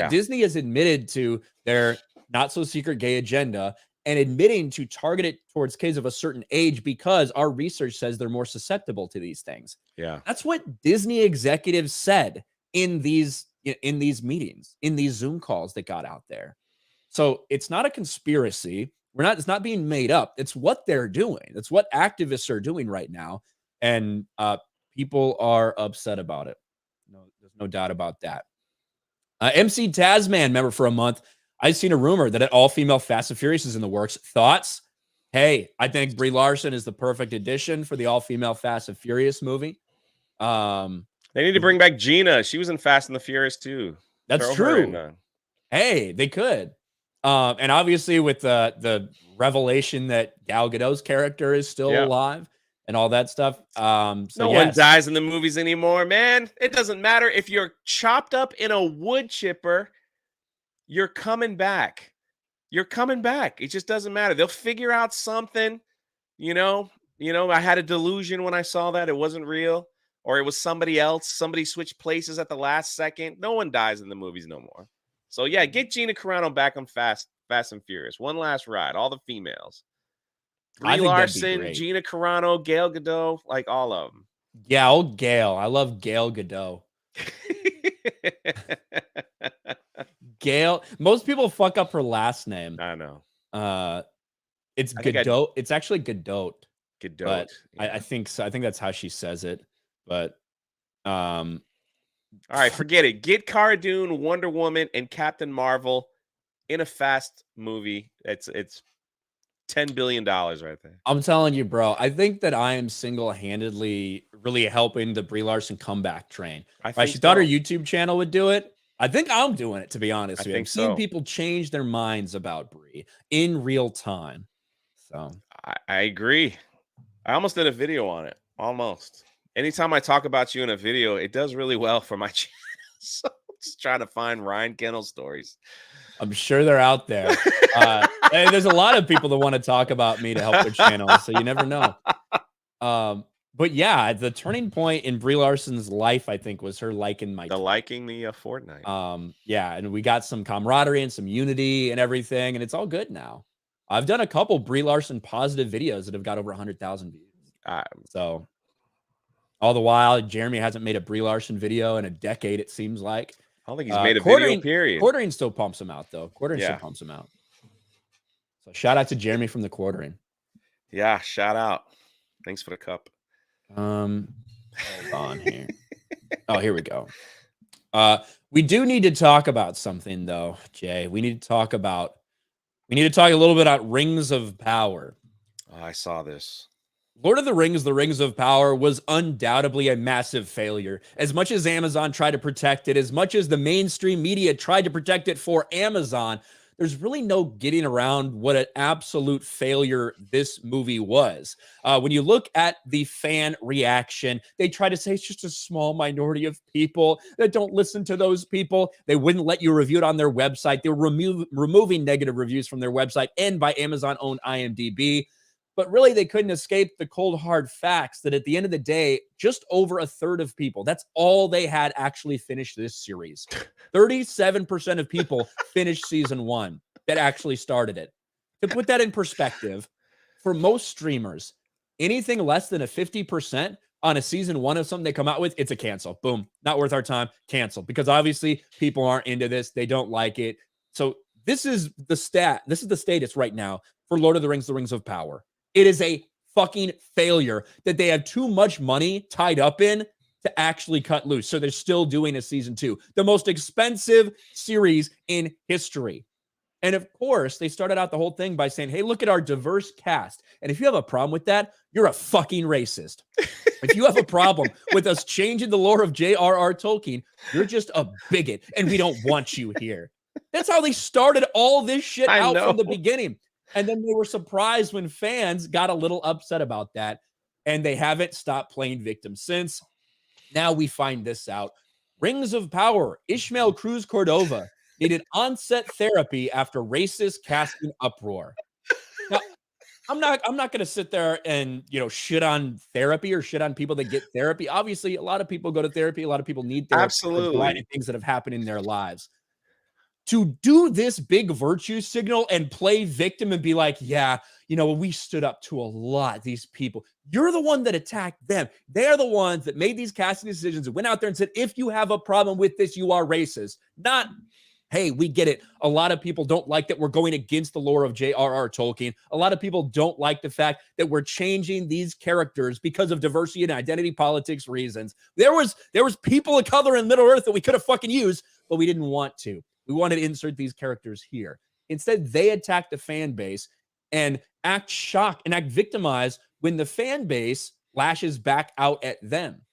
Disney has admitted to their not so secret gay agenda and admitting to target it towards kids of a certain age because our research says they're more susceptible to these things. Yeah. That's what Disney executives said in these meetings, in these Zoom calls that got out there. So it's not a conspiracy. It's not being made up. It's what they're doing. It's what activists are doing right now. And people are upset about it. No, there's no doubt about that. MC Tasman, member for a month. I've seen a rumor that an all-female Fast and Furious is in the works. Thoughts? Hey, I think Brie Larson is the perfect addition for the all-female Fast and Furious movie. They need to bring back Gina. She was in Fast and the Furious too. That's true. Hey, they could. And obviously with the revelation that Gal Gadot's character is still alive and all that stuff. So no one dies in the movies anymore, man. It doesn't matter if you're chopped up in a wood chipper. You're coming back. You're coming back. It just doesn't matter. They'll figure out something. I had a delusion when I saw that it wasn't real, or it was somebody else. Somebody switched places at the last second. No one dies in the movies no more. So yeah, get Gina Carano back on Fast and Furious. One last ride. All the females. Brie Larson, Gina Carano, Gal Gadot, like all of them. Yeah, old Gail. I love Gal Gadot. Gail. Most people fuck up her last name. I know. It's Gadot. It's actually Gadot. Gadot. Yeah. I think so. I think that's how she says it. But all right, forget it. Get Cara Dune, Wonder Woman, and Captain Marvel in a fast movie. It's $10 billion right there. I'm telling you, bro. I think that I am single-handedly really helping the Brie Larson comeback train. She thought her YouTube channel would do it. I think I'm doing it, to be honest with you. I'm seeing people change their minds about Brie in real time. So I agree. I almost did a video on it. Almost. Anytime I talk about you in a video, it does really well for my channel. So I'm just trying to find Ryan Kennel stories. I'm sure they're out there. There's a lot of people that want to talk about me to help their channel, so you never know. But yeah, the turning point in Brie Larson's life, I think, was her liking my liking the Fortnite. Yeah, and we got some camaraderie and some unity and everything, and it's all good now. I've done a couple Brie Larson positive videos that have got over 100,000 views. So all the while, Jeremy hasn't made a Brie Larson video in a decade, it seems like. I don't think he's made a video, period. Quartering still pumps him out, though. Quartering still pumps him out. So shout out to Jeremy from the Quartering. Yeah, shout out. Thanks for the cup. Hold on here. Oh, here we go. We do need to talk about something, though, Jay. We need to talk a little bit about Rings of Power. Oh, I saw this. Lord of the Rings of Power was undoubtedly a massive failure. As much as Amazon tried to protect it, as much as the mainstream media tried to protect it for Amazon, there's really no getting around what an absolute failure this movie was. When you look at the fan reaction, they try to say it's just a small minority of people that don't listen to those people. They wouldn't let you review it on their website. They were removing negative reviews from their website and by Amazon-owned IMDb. But really, they couldn't escape the cold, hard facts that at the end of the day, just over a third of people, that's all they had actually finished this series. 37% of people finished season 1 that actually started it. To put that in perspective, for most streamers, anything less than a 50% on a season 1 of something they come out with, it's a cancel. Boom. Not worth our time. Cancel. Because obviously, people aren't into this. They don't like it. So this is the status right now for Lord of the Rings of Power. It is a fucking failure that they have too much money tied up in to actually cut loose. So they're still doing a season 2, the most expensive series in history. And of course, they started out the whole thing by saying, hey, look at our diverse cast. And if you have a problem with that, you're a fucking racist. If you have a problem with us changing the lore of J.R.R. Tolkien, you're just a bigot and we don't want you here. That's how they started all this shit out from the beginning. And then they were surprised when fans got a little upset about that. And they haven't stopped playing victim since. Now we find this out. Rings of Power, Ishmael Cruz Cordova needed on-set therapy after racist casting uproar. Now, I'm not going to sit there and, shit on therapy or shit on people that get therapy. Obviously, a lot of people go to therapy. A lot of people need therapy. Absolutely. For a variety of things that have happened in their lives. To do this big virtue signal and play victim and be like, yeah, we stood up to a lot, these people. You're the one that attacked them. They're the ones that made these casting decisions and went out there and said, if you have a problem with this, you are racist. Not, hey, we get it. A lot of people don't like that we're going against the lore of J.R.R. Tolkien. A lot of people don't like the fact that we're changing these characters because of diversity and identity politics reasons. There was people of color in Middle Earth that we could have fucking used, but we didn't want to. We wanted to insert these characters here. Instead, they attack the fan base and act shocked and act victimized when the fan base lashes back out at them.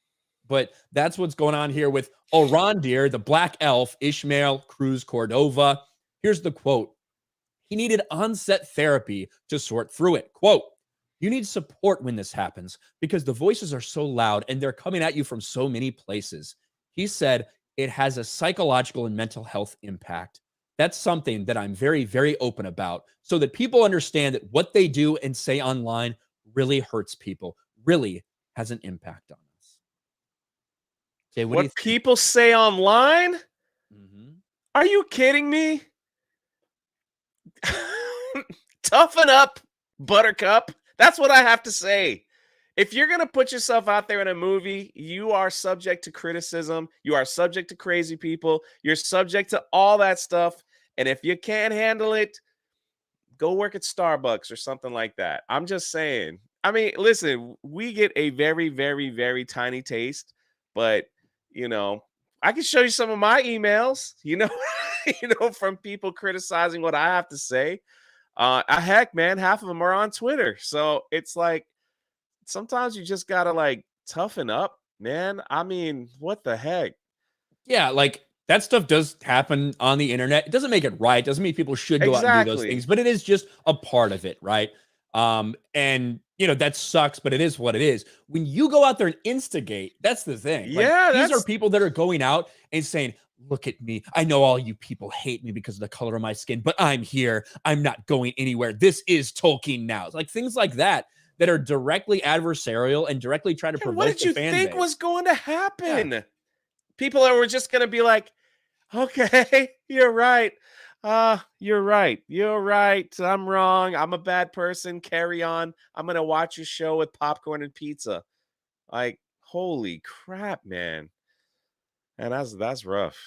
But that's what's going on here with Orondir, the black elf, Ishmael Cruz Cordova. Here's the quote. He needed on-set therapy to sort through it. Quote, you need support when this happens because the voices are so loud and they're coming at you from so many places. He said, it has a psychological and mental health impact. That's something that I'm very, very open about so that people understand that what they do and say online really hurts people, really has an impact on us. Jay, what people say online? Mm-hmm. Are you kidding me? Toughen up, Buttercup. That's what I have to say. If you're going to put yourself out there in a movie, you are subject to criticism. You are subject to crazy people. You're subject to all that stuff. And if you can't handle it, go work at Starbucks or something like that. I'm just saying. I mean, listen, we get a very, very, very tiny taste, but I can show you some of my emails, from people criticizing what I have to say. Heck, man, half of them are on Twitter. So it's like sometimes you just gotta like toughen up, man. I mean, what the heck? Yeah, like that stuff does happen on the internet. It doesn't make it right. Doesn't mean people should go out and do those Exactly. things, but it is just a part of it, right? And that sucks, but it is what it is. When you go out there and instigate, that's the thing. Like Yeah, these are people that are going out and saying, "Look at me. I know all you people hate me because of the color of my skin, but I'm here. I'm not going anywhere. This is Tolkien now." It's like things like that that are directly adversarial and directly trying to and what provoke did the you fan think base. was going to happen? Yeah. People that were just gonna be like, okay, you're right. You're right. You're right. I'm wrong. I'm a bad person. Carry on. I'm gonna watch your show with popcorn and pizza. Like, holy crap, man. And that's rough.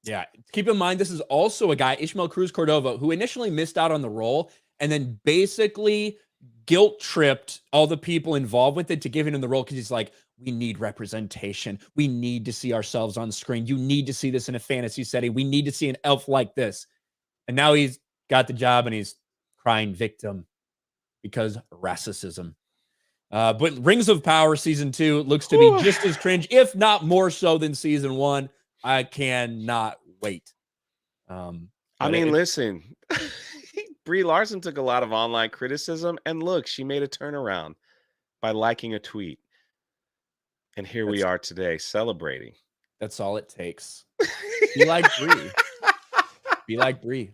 Yeah. Keep in mind, this is also a guy, Ishmael Cruz Cordova, who initially missed out on the role and then basically guilt tripped all the people involved with it to giving him the role because he's like, we need representation. We need to see ourselves on screen. You need to see this in a fantasy setting. We need to see an elf like this. And now he's got the job and he's crying victim because racism. But Rings of Power season 2 looks to be just as cringe, if not more so than season 1. I cannot wait. I mean, listen, Brie Larson took a lot of online criticism, and look, she made a turnaround by liking a tweet. And here we are today celebrating. That's all it takes. Be like Brie. Be like Brie.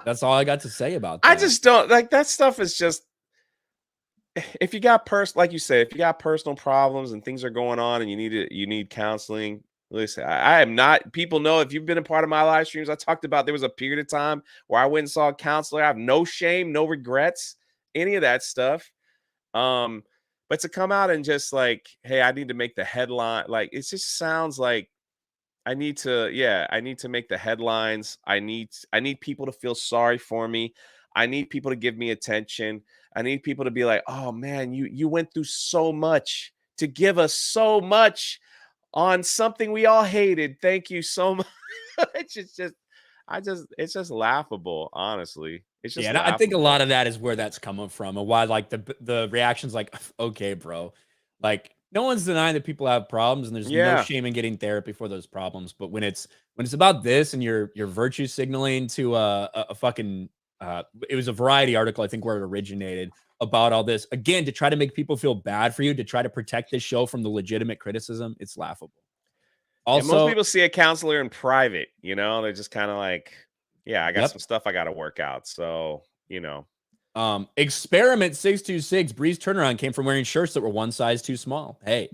That's all I got to say about that. I just don't like that stuff. Is just if you got like you say, if you got personal problems and things are going on and you need counseling. Listen, I am not. People know if you've been a part of my live streams. I talked about there was a period of time where I went and saw a counselor. I have no shame, no regrets, any of that stuff. But to come out and just like, hey, I need to make the headline. Like it just sounds like I need to make the headlines. I need people to feel sorry for me. I need people to give me attention. I need people to be like, "Oh man, you went through so much to give us so much on something we all hated. Thank you so much." It's just laughable, honestly. It's just and I think a laughable. lot of that is where that's coming from and why like the reactions like, okay, bro. Like no one's denying that people have problems and there's no shame in getting therapy for those problems. But when it's about this and you're virtue signaling to a fucking it was a Variety article, I think, where it originated about all this again to try to make people feel bad for you, to try to protect this show from the legitimate criticism. It's laughable. Also, and most Also, people see a counselor in private, they're just kind of like, yeah, I got some stuff I got to work out. So, Experiment 626 Bree's turnaround came from wearing shirts that were one size too small. Hey,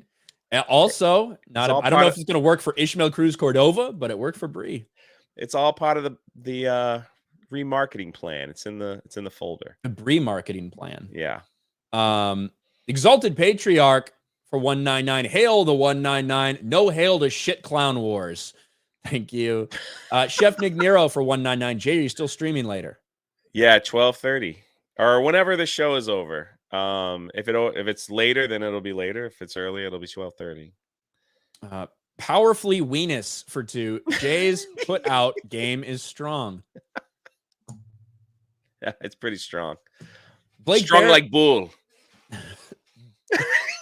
and also I don't know if it's going to work for Ishmael Cruz Cordova, but it worked for Bree. It's all part of the remarketing plan. It's in the folder. The Bree marketing plan. Yeah. Exalted Patriarch for 199. Hail the 199. No hail to shit clown wars. Thank you. Chef Nick Nero for 199. Jay, are you still streaming later? Yeah, 12:30 or whenever the show is over. If it's later, then it'll be later. If it's early, it'll be 12:30. Powerfully Weenus for 2. Jay's put out game is strong. Yeah, it's pretty strong. Blake strong Barrett, like bull.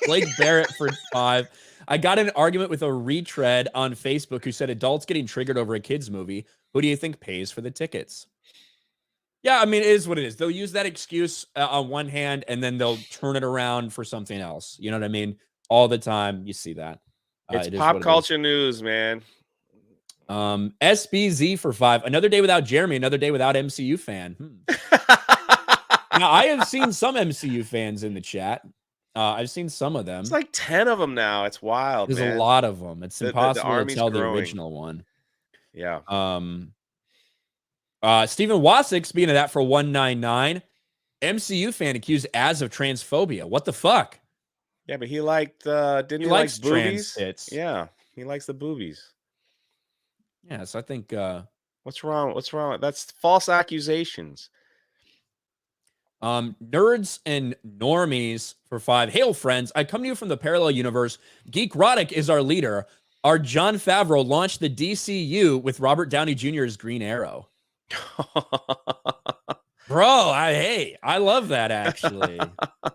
Blake Barrett for 5. I got in an argument with a retread on Facebook who said adults getting triggered over a kids movie. Who do you think pays for the tickets? Yeah, I mean, it is what it is. They'll use that excuse on one hand, and then they'll turn it around for something else. You know what I mean? All the time, you see that. It's pop culture news, man. SBZ for 5. Another day without Jeremy. Another day without MCU fan. Now, I have seen some MCU fans in the chat. I've seen some of them. It's like 10 of them now. It's wild. There's man. a lot of them. It's impossible to tell growing. the original one. Yeah. Stephen Wasik, speaking of that, for 199. MCU fan accused Az of transphobia. What the fuck? Yeah, but he liked, didn't he likes like trans boobies? tits. Yeah, he likes the boobies. Yeah, so I think What's wrong? What's wrong? That's false accusations. Nerds and normies for 5. Hail, friends. I come to you from the parallel universe. Geek Roddick is our leader. Our Jon Favreau launched the DCU with Robert Downey Jr. as Green Arrow. Bro, I love that actually.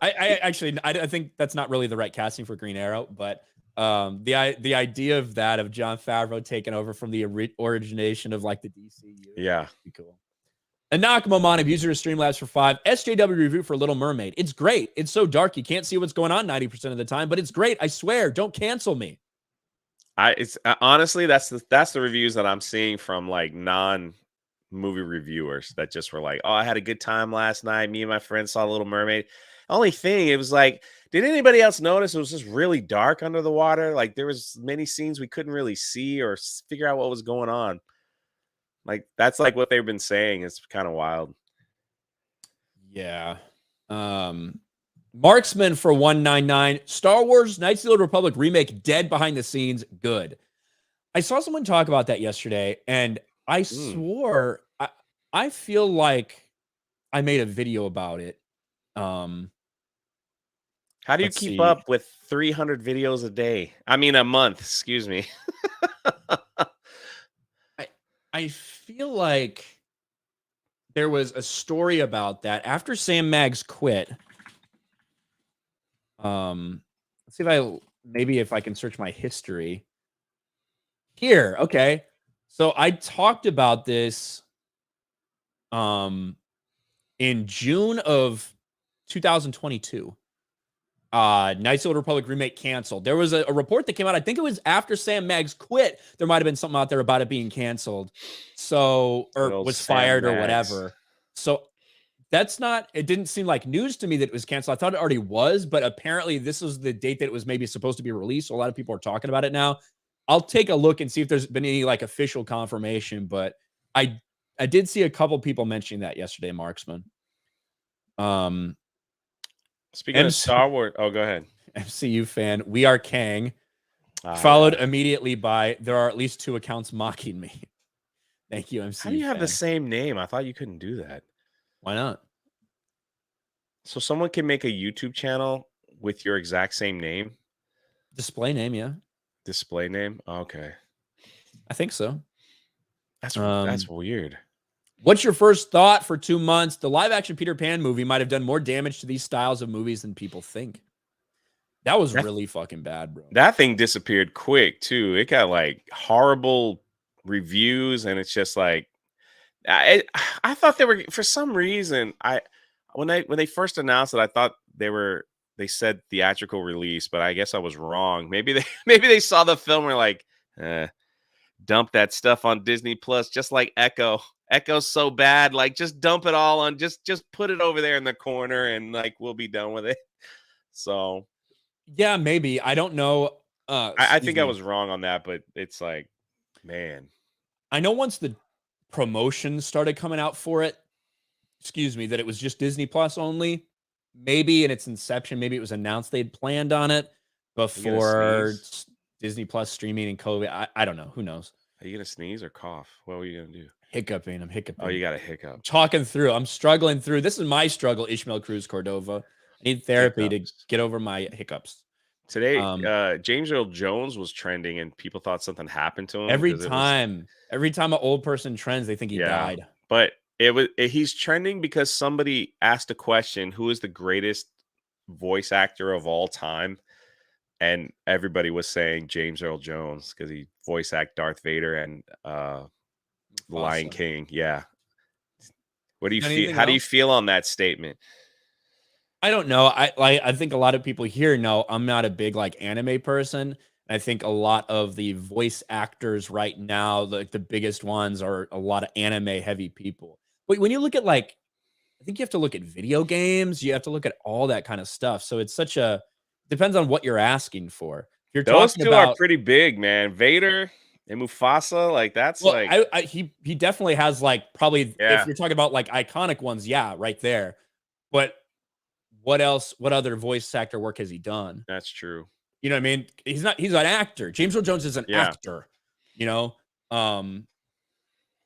I think that's not really the right casting for Green Arrow, but the idea of that of Jon Favreau taking over from the origination of like the DCU, Yeah, be cool. Anak Momon, user of Streamlabs for 5. SJW review for Little Mermaid. It's great. It's so dark you can't see what's going on 90% of the time, but it's great. I swear. Don't cancel me. it's honestly that's the reviews that I'm seeing from like non-movie reviewers that just were like, "Oh, I had a good time last night. Me and my friends saw Little Mermaid." Only thing, it was like, did anybody else notice it was just really dark under the water? Like there was many scenes we couldn't really see or figure out what was going on. Like that's like what they've been saying. It's kind of wild. Yeah. Marksman for 199. Star Wars Knights of the Old Republic remake dead behind the scenes. Good. I saw someone talk about that yesterday, and I swore I feel like I made a video about it. How do you keep up with 300 videos a day? I mean, a month, excuse me. I feel like there was a story about that after Sam Maggs quit. Let's see if I can search my history here. Okay. So I talked about this in June of 2022. Knights of the Old Republic remake canceled. There was a report that came out. I think it was after Sam Maggs quit. There might have been something out there about it being canceled. So, or was fired or whatever. So it didn't seem like news to me that it was canceled. I thought it already was, but apparently this was the date that it was maybe supposed to be released. So a lot of people are talking about it now. I'll take a look and see if there's been any like official confirmation, but I did see a couple people mentioning that yesterday, Marksman. Speaking of Star Wars, oh, go ahead. MCU fan, we are Kang. Followed immediately by, there are at least 2 accounts mocking me. Thank you, MCU. How do you have the same name? I thought you couldn't do that. Why not? So someone can make a YouTube channel with your exact same name? Display name, yeah. Display name? Okay. I think so. That's weird. What's your first thought for 2 months? The live-action Peter Pan movie might have done more damage to these styles of movies than people think. That was really fucking bad, bro. That thing disappeared quick, too. It got, like, horrible reviews, and it's just like... I thought they were... For some reason, when they first announced it, I thought they said theatrical release, but I guess I was wrong. Maybe they saw the film and were like, dump that stuff on Disney Plus, just like Echo. Echo's so bad, like just dump it all on, just put it over there in the corner, and like we'll be done with it. So, yeah, maybe, I don't know. I think I was wrong on that, but it's like, man, I know once the promotion started coming out for it, that it was just Disney Plus only. Maybe in its inception, maybe it was announced they'd planned on it before Disney Plus streaming and COVID. I don't know. Who knows? Are you gonna sneeze or cough? What were you gonna do? Hiccuping. I'm hiccuping. Oh, you got a hiccup. Talking through. I'm struggling through. This is my struggle, Ishmael Cruz Cordova. I need therapy to get over my hiccups. Today, James Earl Jones was trending, and people thought something happened to him. Every time an old person trends, they think he died. But he's trending because somebody asked a question: who is the greatest voice actor of all time? And everybody was saying James Earl Jones because he voice acted Darth Vader and the Lion King. Yeah. What do you feel? How do you feel on that statement? I don't know. I think a lot of people here know I'm not a big like anime person. I think a lot of the voice actors right now, like the biggest ones, are a lot of anime heavy people. But when you look at I think you have to look at video games. You have to look at all that kind of stuff. So it's depends on what you're asking for. If you're Those two are pretty big, man. Vader and Mufasa, like that's he definitely has probably if you're talking about iconic ones, yeah, right there. But what else? What other voice actor work has he done? That's true. You know what I mean? He's an actor. James Earl Jones is an Yeah. actor. You know,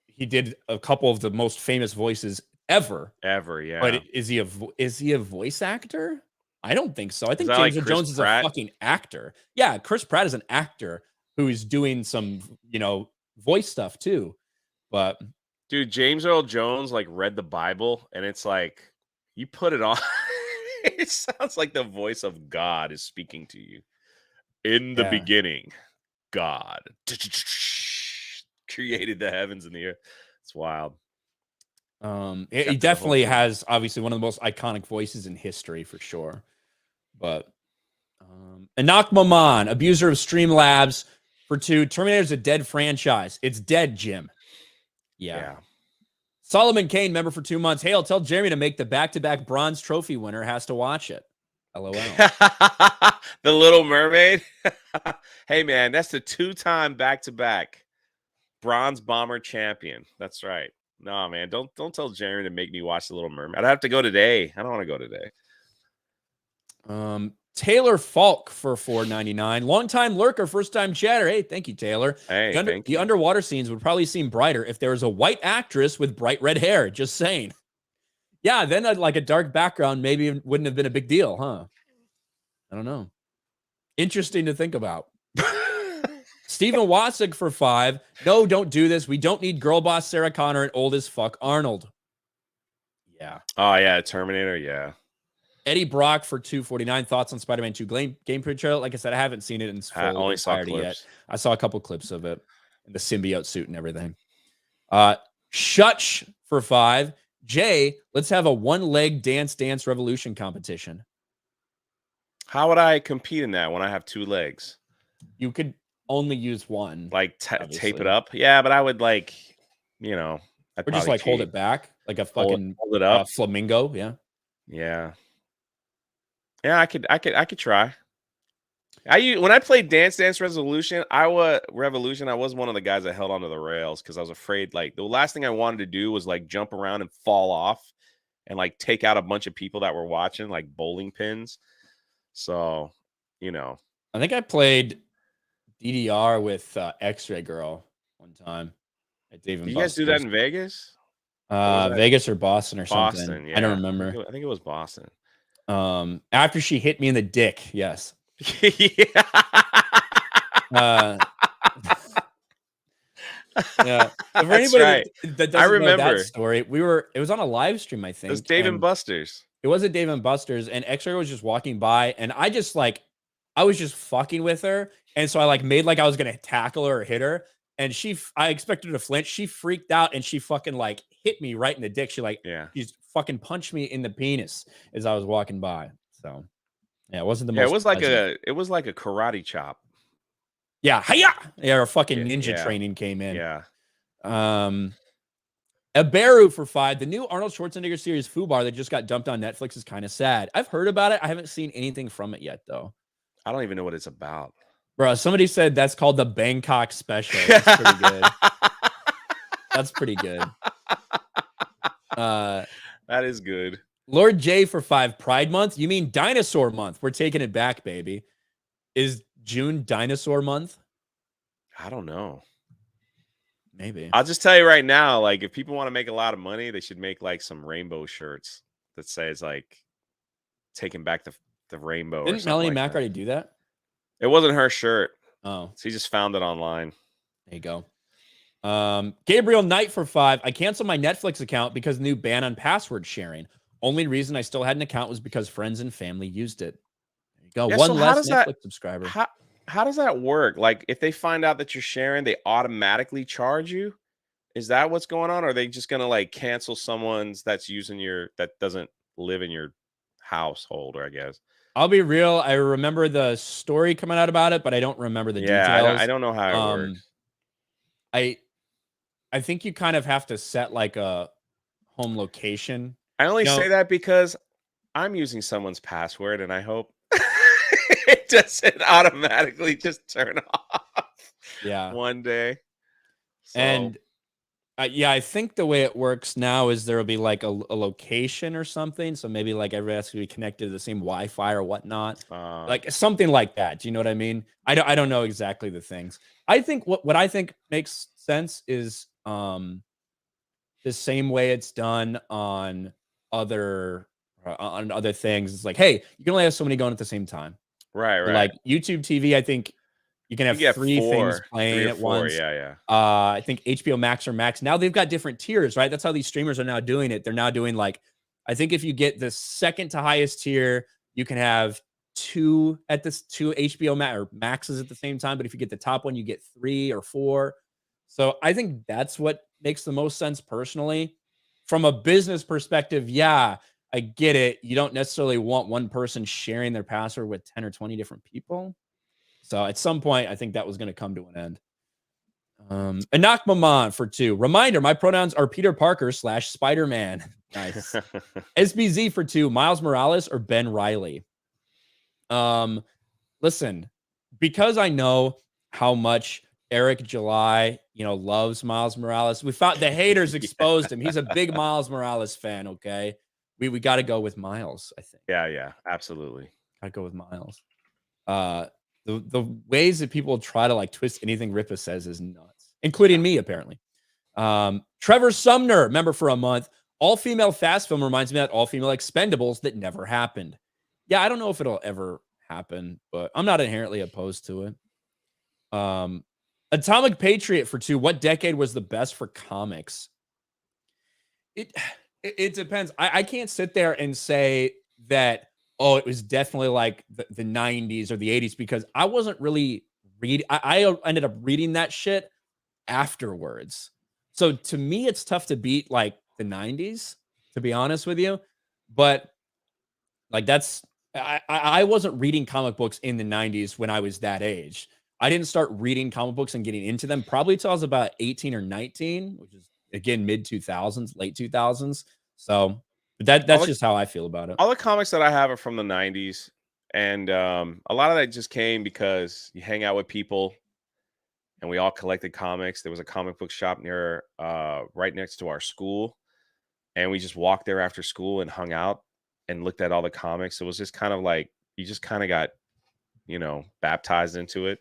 he did a couple of the most famous voices ever. Yeah. But is he a voice actor? I don't think so. I think James like Earl Jones is a fucking actor. Yeah, Chris Pratt is an actor who is doing some, voice stuff too. But dude, James Earl Jones like read the Bible, and it's like you put it on. It sounds like the voice of God is speaking to you. In the beginning, God created the heavens and the earth. It's wild. He definitely has obviously one of the most iconic voices in history for sure. But Anak Maman, abuser of Streamlabs for 2. Terminator's a dead franchise. It's dead, Jim. Yeah. Solomon Kane, member for 2 months. Hey, I'll tell Jeremy to make the back-to-back bronze trophy winner has to watch it. LOL. The Little Mermaid. Hey, man, that's the 2-time back-to-back bronze bomber champion. That's right. No, man, don't tell Jeremy to make me watch The Little Mermaid. I'd have to go today. I don't want to go today. Taylor Falk for $4.99. Longtime lurker, first-time chatter. Hey, thank you, Taylor. Hey, the underwater scenes would probably seem brighter if there was a white actress with bright red hair. Just saying. Yeah, then like a dark background maybe wouldn't have been a big deal, huh? I don't know. Interesting to think about. Stephen Watsick for 5. No, don't do this. We don't need girl boss Sarah Connor and old as fuck Arnold. Yeah. Oh, yeah, Terminator, yeah. Eddie Brock for $2.49. Thoughts on Spider-Man 2 gameplay trailer? Like I said, I haven't seen it in full only saw entirety clips. yet. I saw a couple clips of it, and the symbiote suit and everything. Shutch for 5. Jay, let's have a one-leg Dance Revolution competition. How would I compete in that when I have 2 legs? You could only use one. Like tape it up? Yeah, but I would like, or just like hold it back like a fucking hold it up. Flamingo. Yeah. Yeah. Yeah, I could try. When I played Dance Revolution, I was one of the guys that held onto the rails because I was afraid. Like the last thing I wanted to do was like jump around and fall off and like take out a bunch of people that were watching, like bowling pins. So, I think I played DDR with X-Ray Girl one time at Dave and Buster's. You guys do that in Vegas? Vegas or Boston or something. Boston, yeah. I don't remember. I think it was Boston. After she hit me in the dick, yes. Yeah. Yeah. For anybody that doesn't know that story, it was on a live stream, I think. It was Dave and Buster's. It was at Dave and Buster's, and X-Ray was just walking by, and I was just fucking with her, and so I like made like I was gonna tackle her or hit her, and I expected her to flinch. She freaked out, and she fucking like hit me right in the dick. She fucking punched me in the penis as I was walking by. So yeah, it wasn't the most. It was like a karate chop. Yeah, hiya! Yeah, our fucking ninja training came in. Yeah. Eberu for 5. The new Arnold Schwarzenegger series Fubar that just got dumped on Netflix is kind of sad. I've heard about it. I haven't seen anything from it yet, though. I don't even know what it's about. Bro, somebody said that's called the Bangkok Special. That's pretty good. That's pretty good. That is good. Lord J for 5. Pride Month? You mean Dinosaur Month? We're taking it back, baby. Is June Dinosaur Month? I don't know. Maybe. I'll just tell you right now, like if people want to make a lot of money, they should make like some rainbow shirts that says like taking back the rainbow. Didn't Melanie Mac already do that? It wasn't her shirt. Oh. She just found it online. There you go. Gabriel Knight for 5. I canceled my Netflix account because new ban on password sharing. Only reason I still had an account was because friends and family used it. There you go. One less Netflix subscriber. How does that work? Like, if they find out that you're sharing, they automatically charge you? Is that what's going on? Or are they just going to, like, cancel someone's that's using that doesn't live in your household, or I guess? I'll be real. I remember the story coming out about it, but I don't remember the details. I don't know how it works. I think you kind of have to set, like, a home location. I only say that because I'm using someone's password, and I hope it doesn't automatically just turn off. Yeah. One day. So. And Yeah, I think the way it works now is there will be like a location or something. So maybe like everybody has to be connected to the same Wi-Fi or whatnot, like something like that. Do you know what I mean? I don't know exactly the things. I think what I think makes sense is the same way it's done on other things. It's like, hey, you can only have so many going at the same time. Right, right. Like YouTube TV, I think you can You have get 3 things 3 playing or at 4, once. yeah, yeah. I think HBO Max or Max. Now they've got different tiers, right? That's how these streamers are now doing it. They're now doing like, I think if you get the second to highest tier, you can have 2 HBO Max or Maxes at the same time. But if you get the top one, you get 3 or 4. So I think that's what makes the most sense personally. From a business perspective, yeah, I get it. You don't necessarily want one person sharing their password with 10 or 20 different people. So at some point, I think that was going to come to an end. Anak Maman for 2. Reminder, my pronouns are Peter Parker / Spider-Man. Nice. SBZ for 2. Miles Morales or Ben Riley? Listen, because I know how much Eric July, loves Miles Morales. We found the haters exposed him. He's a big Miles Morales fan. Okay, we got to go with Miles. I think. Yeah, yeah, absolutely. I'd go with Miles. The ways that people try to like twist anything Ripa says is nuts, including me apparently. Trevor Sumner, member for a month. All female fast film reminds me of that all female Expendables that never happened. Yeah, I don't know if it'll ever happen, but I'm not inherently opposed to it. Atomic Patriot for 2. What decade was the best for comics? It depends. I can't sit there and say that, oh, it was definitely like the 90s or the 80s because I wasn't really reading. I ended up reading that shit afterwards. So to me, it's tough to beat like the 90s, to be honest with you. But like I wasn't reading comic books in the 90s when I was that age. I didn't start reading comic books and getting into them probably until I was about 18 or 19, which is again mid 2000s, late 2000s. So that's just how I feel about it. All the comics that I have are from the 90s. And a lot of that just came because you hang out with people and we all collected comics. There was a comic book shop near right next to our school. And we just walked there after school and hung out and looked at all the comics. It was just kind of like you just kind of got, baptized into it.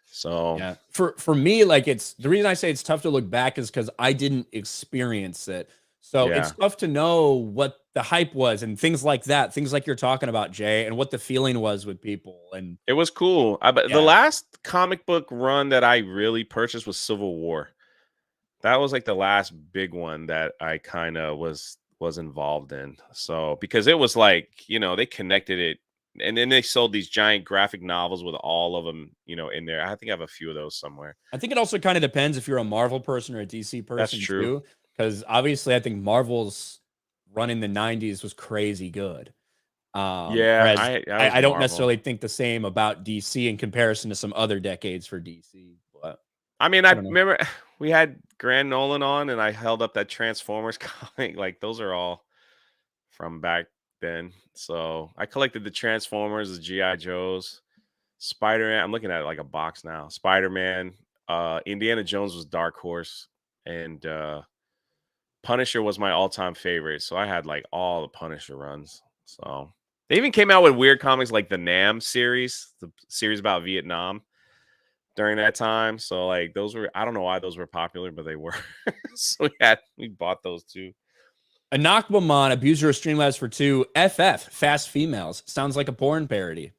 So yeah, for me, like it's the reason I say it's tough to look back is because I didn't experience it. So it's tough to know what the hype was and things like that, things like you're talking about, Jay, and what the feeling was with people. And it was cool. But the last comic book run that I really purchased was Civil War. That was like the last big one that I kind of was involved in. So because it was like, they connected it and then they sold these giant graphic novels with all of them, in there. I think I have a few of those somewhere. I think it also kind of depends if you're a Marvel person or a DC person. That's true. Too, because obviously I think Marvel's run in the 90s was crazy good. Yeah, I don't necessarily think the same about DC in comparison to some other decades for DC. But I mean, I remember we had Grant Nolan on and I held up that Transformers comic. Like those are all from back then. So I collected the Transformers, the G.I. Joes, Spider-Man. I'm looking at it like a box now. Spider-Man, Indiana Jones was Dark Horse, and Punisher was my all-time favorite. So I had like all the Punisher runs. So they even came out with weird comics like the Nam series, the series about Vietnam during that time. So like those were, I don't know why those were popular, but they were. So we bought those too. Anak Maman, Abuser of Streamlabs for 2. FF, Fast Females. Sounds like a porn parody.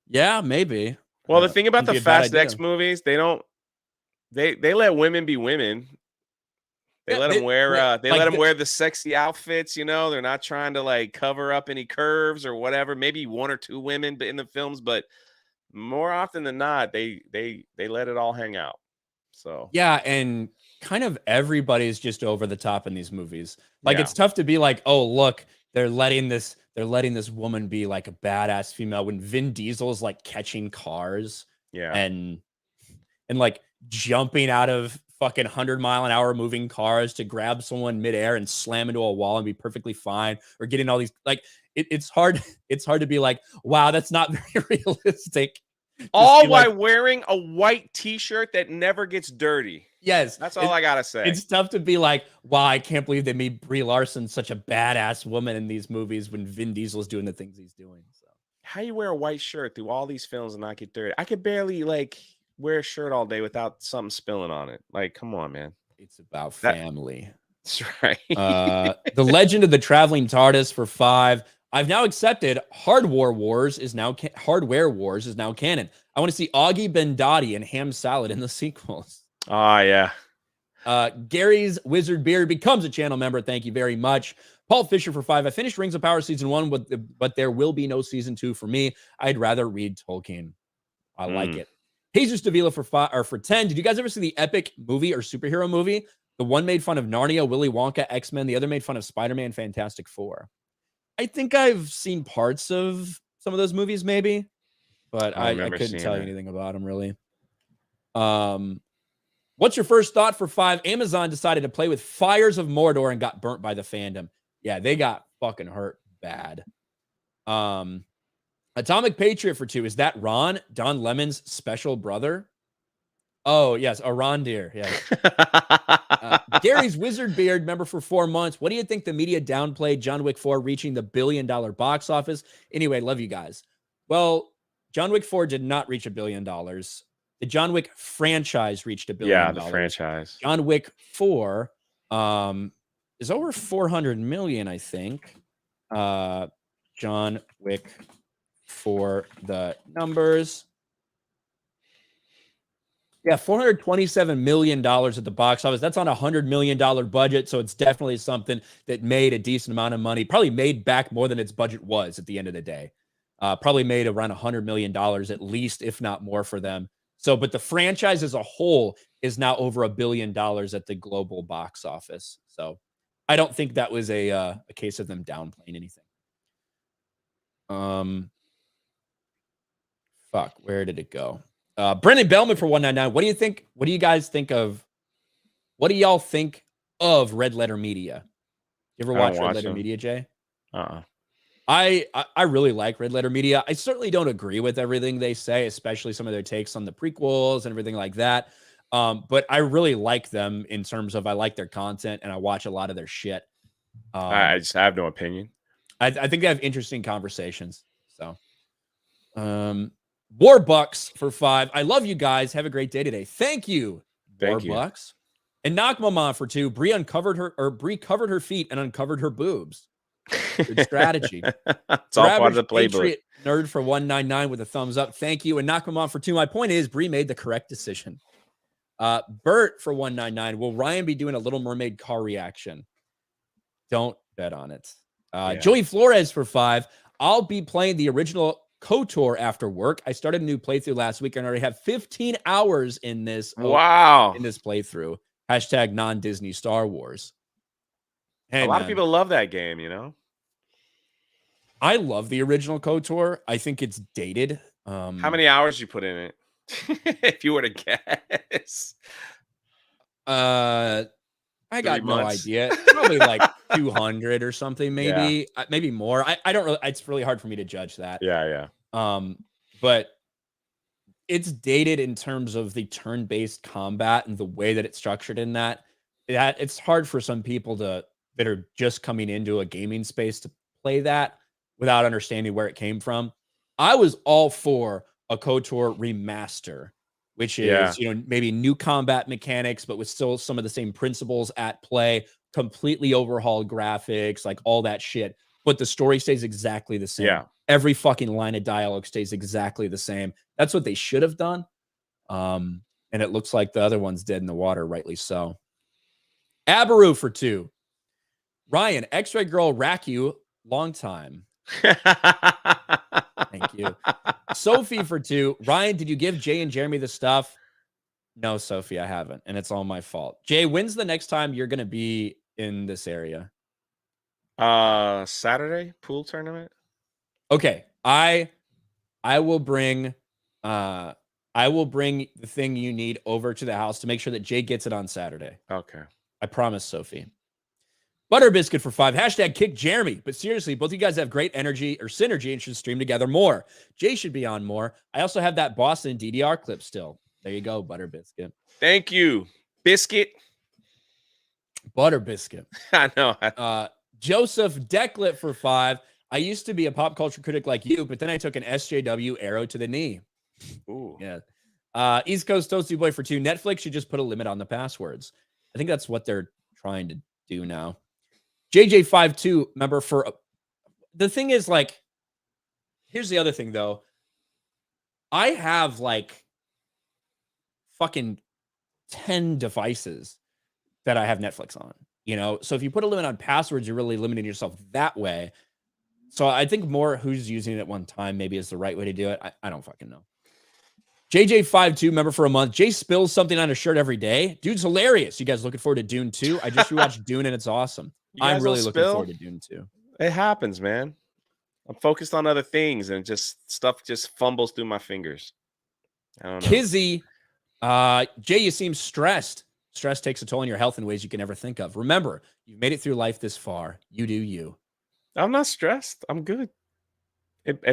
Yeah, maybe. Well, the thing about the Fast X movies, they let women be women. They let them wear let them wear the sexy outfits, They're not trying to like cover up any curves or whatever. Maybe 1 or 2 women in the films, but more often than not, they let it all hang out. So yeah, and kind of everybody's just over the top in these movies. Like it's tough to be like, oh look, they're letting this woman be like a badass female when Vin Diesel is like catching cars, and like jumping out of fucking 100-mile-an-hour moving cars to grab someone midair and slam into a wall and be perfectly fine, or getting all these like it's hard to be like, wow, that's not very realistic. All while wearing a white t-shirt that never gets dirty. Yes. That's all I gotta say. It's tough to be like, wow, I can't believe they made Brie Larson such a badass woman in these movies when Vin Diesel's doing the things he's doing. So How you wear a white shirt through all these films and not get dirty? I could barely like wear a shirt all day without something spilling on it. Like, come on, man. it's about That family. That's right. The Legend of the Traveling TARDIS for 5. I've now accepted Hardware Wars is now canon. I want to see Augie Bendati and Ham Salad in the sequels. Oh, yeah. Gary's Wizard Beard becomes a channel member. Thank you very much. Paul Fisher for 5. I finished Rings of Power season 1, but there will be no season 2 for me. I'd rather read Tolkien. I like it. Jesus Davila for 5 or for 10. Did you guys ever see the epic movie or superhero movie? The one made fun of Narnia, Willy Wonka, X-Men. The other made fun of Spider-Man, Fantastic Four. I think I've seen parts of some of those movies, maybe, but I couldn't tell you anything about them really. What's your first thought for 5? Amazon decided to play with Fires of Mordor and got burnt by the fandom. Yeah, they got fucking hurt bad. Atomic Patriot for 2. Is that Ron, Don Lemon's special brother? Oh, yes, Arondir. Yes. Gary's Wizard Beard member for 4 months. What do you think the media downplayed John Wick 4 reaching the $1 billion box office? Anyway, love you guys. Well, John Wick 4 did not reach $1 billion. The John Wick franchise reached $1 billion. Yeah, the franchise. John Wick 4 is over 400 million, I think. John Wick for the numbers. Yeah, $427 million at the box office. That's on a $100 million budget, so it's definitely something that made a decent amount of money. Probably made back more than its budget was at the end of the day. Probably made around $100 million at least, if not more for them. So, but the franchise as a whole is now over $1 billion at the global box office. So I don't think that was a case of them downplaying anything. Fuck, where did it go? Brendan Bellman for 199. What do you think? What do you guys think of? What do y'all think of Red Letter Media? You ever watch Red Letter Media, Jay? I really like Red Letter Media. I certainly don't agree with everything they say, especially some of their takes on the prequels and everything like that. But I really like them in terms of I like their content and I watch a lot of their shit. I have no opinion. I think they have interesting conversations. So, Warbucks for 5. I love you guys. Have a great day today. Thank you, Warbucks. And Knockmama for 2. Brie covered her feet and uncovered her boobs. Good strategy. It's all part of the playbook. Nerd for 199 with a thumbs up. Thank you. And Knockmama for 2. My point is, Brie made the correct decision. Bert for 199. Will Ryan be doing a Little Mermaid car reaction? Don't bet on it. Joey Flores for 5. I'll be playing the original KOTOR after work. I started a new playthrough last week and I already have 15 hours in this. Wow. In this playthrough. Hashtag non-Disney Star Wars. Hey, a lot of people love that game, you know? I love the original KOTOR. I think it's dated. How many hours you put in it? If you were to guess. I got no idea. Probably like 200 or something, maybe. Yeah. Maybe more. I don't really, it's really hard for me to judge that. Yeah. But it's dated in terms of the turn-based combat and the way that it's structured in that. It's hard for some people that are just coming into a gaming space to play that without understanding where it came from. I was all for a KOTOR remaster, which is, maybe new combat mechanics, but with still some of the same principles at play, completely overhauled graphics, like all that shit. But the story stays exactly the same. Yeah. Every fucking line of dialogue stays exactly the same. That's what they should have done. And it looks like the other one's dead in the water, rightly so. Abaru for 2. Ryan, X-Ray Girl, rack you, long time. Thank you. Sophie for 2. Ryan, did you give Jay and Jeremy the stuff? No, Sophie, I haven't. And it's all my fault. Jay, when's the next time you're going to be in this area? Saturday pool tournament. Okay. I will bring the thing you need over to the house to make sure that Jay gets it on Saturday. Okay. I promise, Sophie. Butter Biscuit for 5. Hashtag kick Jeremy. But seriously, both of you guys have great energy or synergy and should stream together more. Jay should be on more. I also have that Boston DDR clip still. There you go, Butter Biscuit. Thank you. Biscuit. Butter biscuit. I know. Joseph Decklet for 5. I used to be a pop culture critic like you, but then I took an SJW arrow to the knee. Ooh. Yeah. East Coast Toasty Boy for 2. Netflix should just put a limit on the passwords. I think that's what they're trying to do now. JJ52, member for... The thing is, like, here's the other thing, though. I have, like, fucking 10 devices that I have Netflix on, you know? So if you put a limit on passwords, you're really limiting yourself that way. So I think more who's using it at one time maybe is the right way to do it. I don't fucking know. JJ52, member for a month. Jay spills something on a shirt every day. Dude's hilarious. You guys looking forward to Dune 2? I just rewatched Dune and it's awesome. I'm really looking forward to Dune 2. It happens, man. I'm focused on other things and stuff just fumbles through my fingers. I don't know. Kizzy, Jay, you seem stressed. Stress takes a toll on your health in ways you can never think of. Remember, you've made it through life this far. You do you. I'm not stressed. I'm good.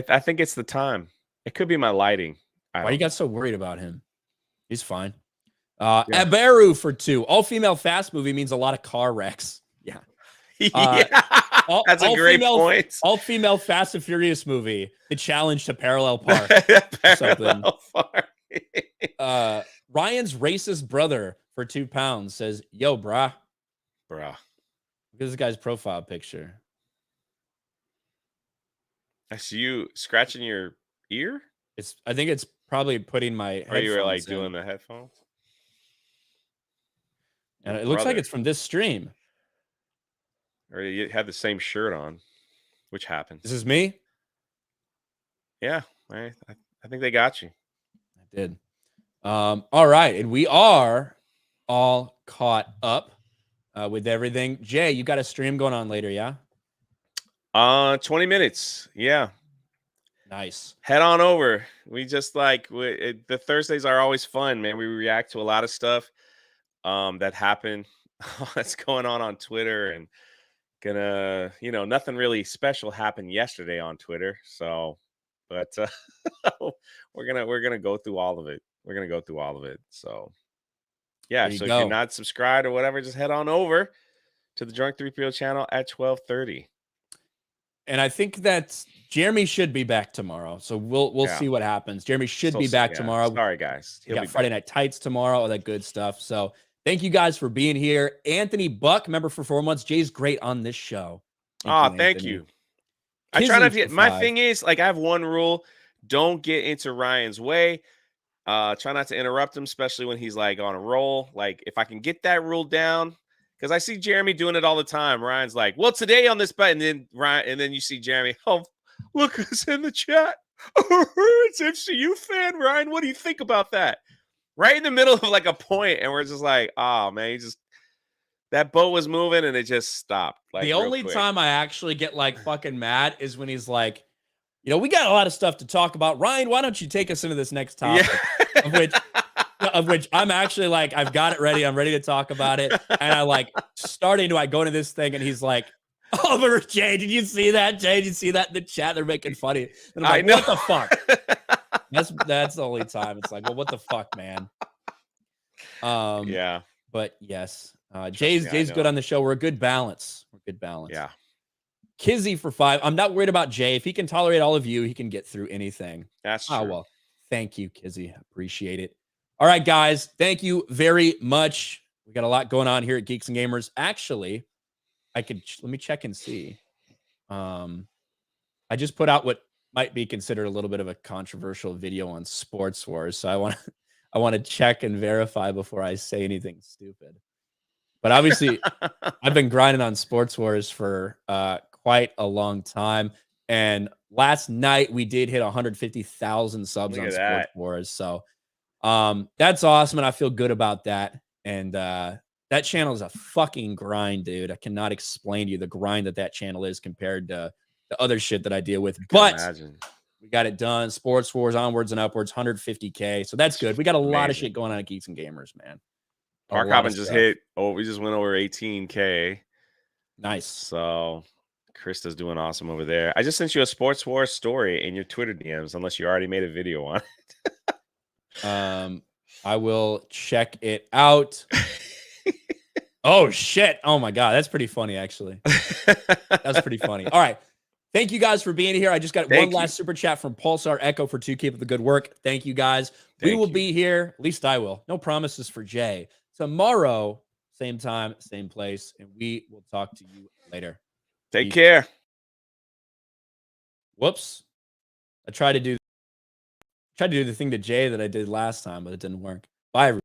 I think it's the time. It could be my lighting. Why you got so worried about him? He's fine. Aberu for 2. All-female fast movie means a lot of car wrecks. Yeah. That's a great point. All-female Fast and Furious movie. The challenge to parallel park. Parallel park. Ryan's racist brother for £2 says, "Yo, brah. Look at this guy's profile picture. I see you scratching your ear. I think it's probably putting my headphones. Or you were like doing the headphones. And it looks like it's from this stream. Or you had the same shirt on, which happens. This is me. Yeah, I think they got you. I did. All right, and we are all caught up with everything. Jay, you got a stream going on later, yeah? 20 minutes. Yeah. Nice. Head on over. We just the Thursdays are always fun, man. We react to a lot of stuff that happen that's going on Twitter, and nothing really special happened yesterday on Twitter. So, but we're gonna go through all of it. We're gonna go through all of it. So, yeah. So if you're not subscribed or whatever, just head on over to the Drunk 3PO channel at 12:30. And I think that Jeremy should be back tomorrow. So we'll see what happens. Jeremy should be back tomorrow. Sorry, guys. We got Friday Night Tights tomorrow, all that good stuff. So thank you guys for being here. Anthony Buck, member for 4 months. Jay's great on this show. Thank you. I try not to get, my thing is, like, I have one rule. Don't get into Ryan's way. Try not to interrupt him, especially when he's like on a roll. Like, if I can get that rule down, because I see Jeremy doing it all the time. Ryan's like, well, today on this button, and then you see Jeremy, oh, look who's in the chat. It's an MCU fan, Ryan. What do you think about that? Right in the middle of like a point, and we're just like, oh man, that boat was moving and it just stopped. Like, the only time I actually get like fucking mad is when he's like, we got a lot of stuff to talk about. Ryan, why don't you take us into this next topic? Yeah. Of which I'm actually like, I've got it ready. I'm ready to talk about it. And I I go into this thing and he's like, oh, Jay, did you see that? Jay, did you see that in the chat? They're making fun of you. And I'm like, what the fuck? That's the only time. It's like, well, what the fuck, man? Yeah. But yes, Jay's good on the show. We're a good balance. Yeah. Kizzy for 5. I'm not worried about Jay. If he can tolerate all of you, he can get through anything. That's true. Oh, well, thank you, Kizzy. Appreciate it. All right, guys. Thank you very much. We got a lot going on here at Geeks and Gamers. Actually, let me check and see. I just put out what might be considered a little bit of a controversial video on Sports Wars. So I want to check and verify before I say anything stupid. But obviously, I've been grinding on Sports Wars for quite a long time. And last night we did hit 150,000 subs on Sports Wars. So that's awesome. And I feel good about that. And that channel is a fucking grind, dude. I cannot explain to you the grind that channel is compared to the other shit that I deal with. But we got it done. Sports Wars, onwards and upwards, 150K. So that's good. We got a lot of shit going on at Geeks and Gamers, man. Park Hoppin just hit. Oh, we just went over 18K. Nice. So Krista's doing awesome over there. I just sent you a Sports Wars story in your Twitter DMs, unless you already made a video on it. I will check it out. Oh shit! Oh my god, that's pretty funny actually. That's pretty funny. All right. Thank you guys for being here. I just got one last super chat from Pulsar Echo for 2. Keep up the good work. Thank you guys. We will be here. At least I will. No promises for Jay. Tomorrow, same time, same place. And we will talk to you later. Take care. Whoops. I tried to do the thing to Jay that I did last time, but it didn't work. Bye, everybody.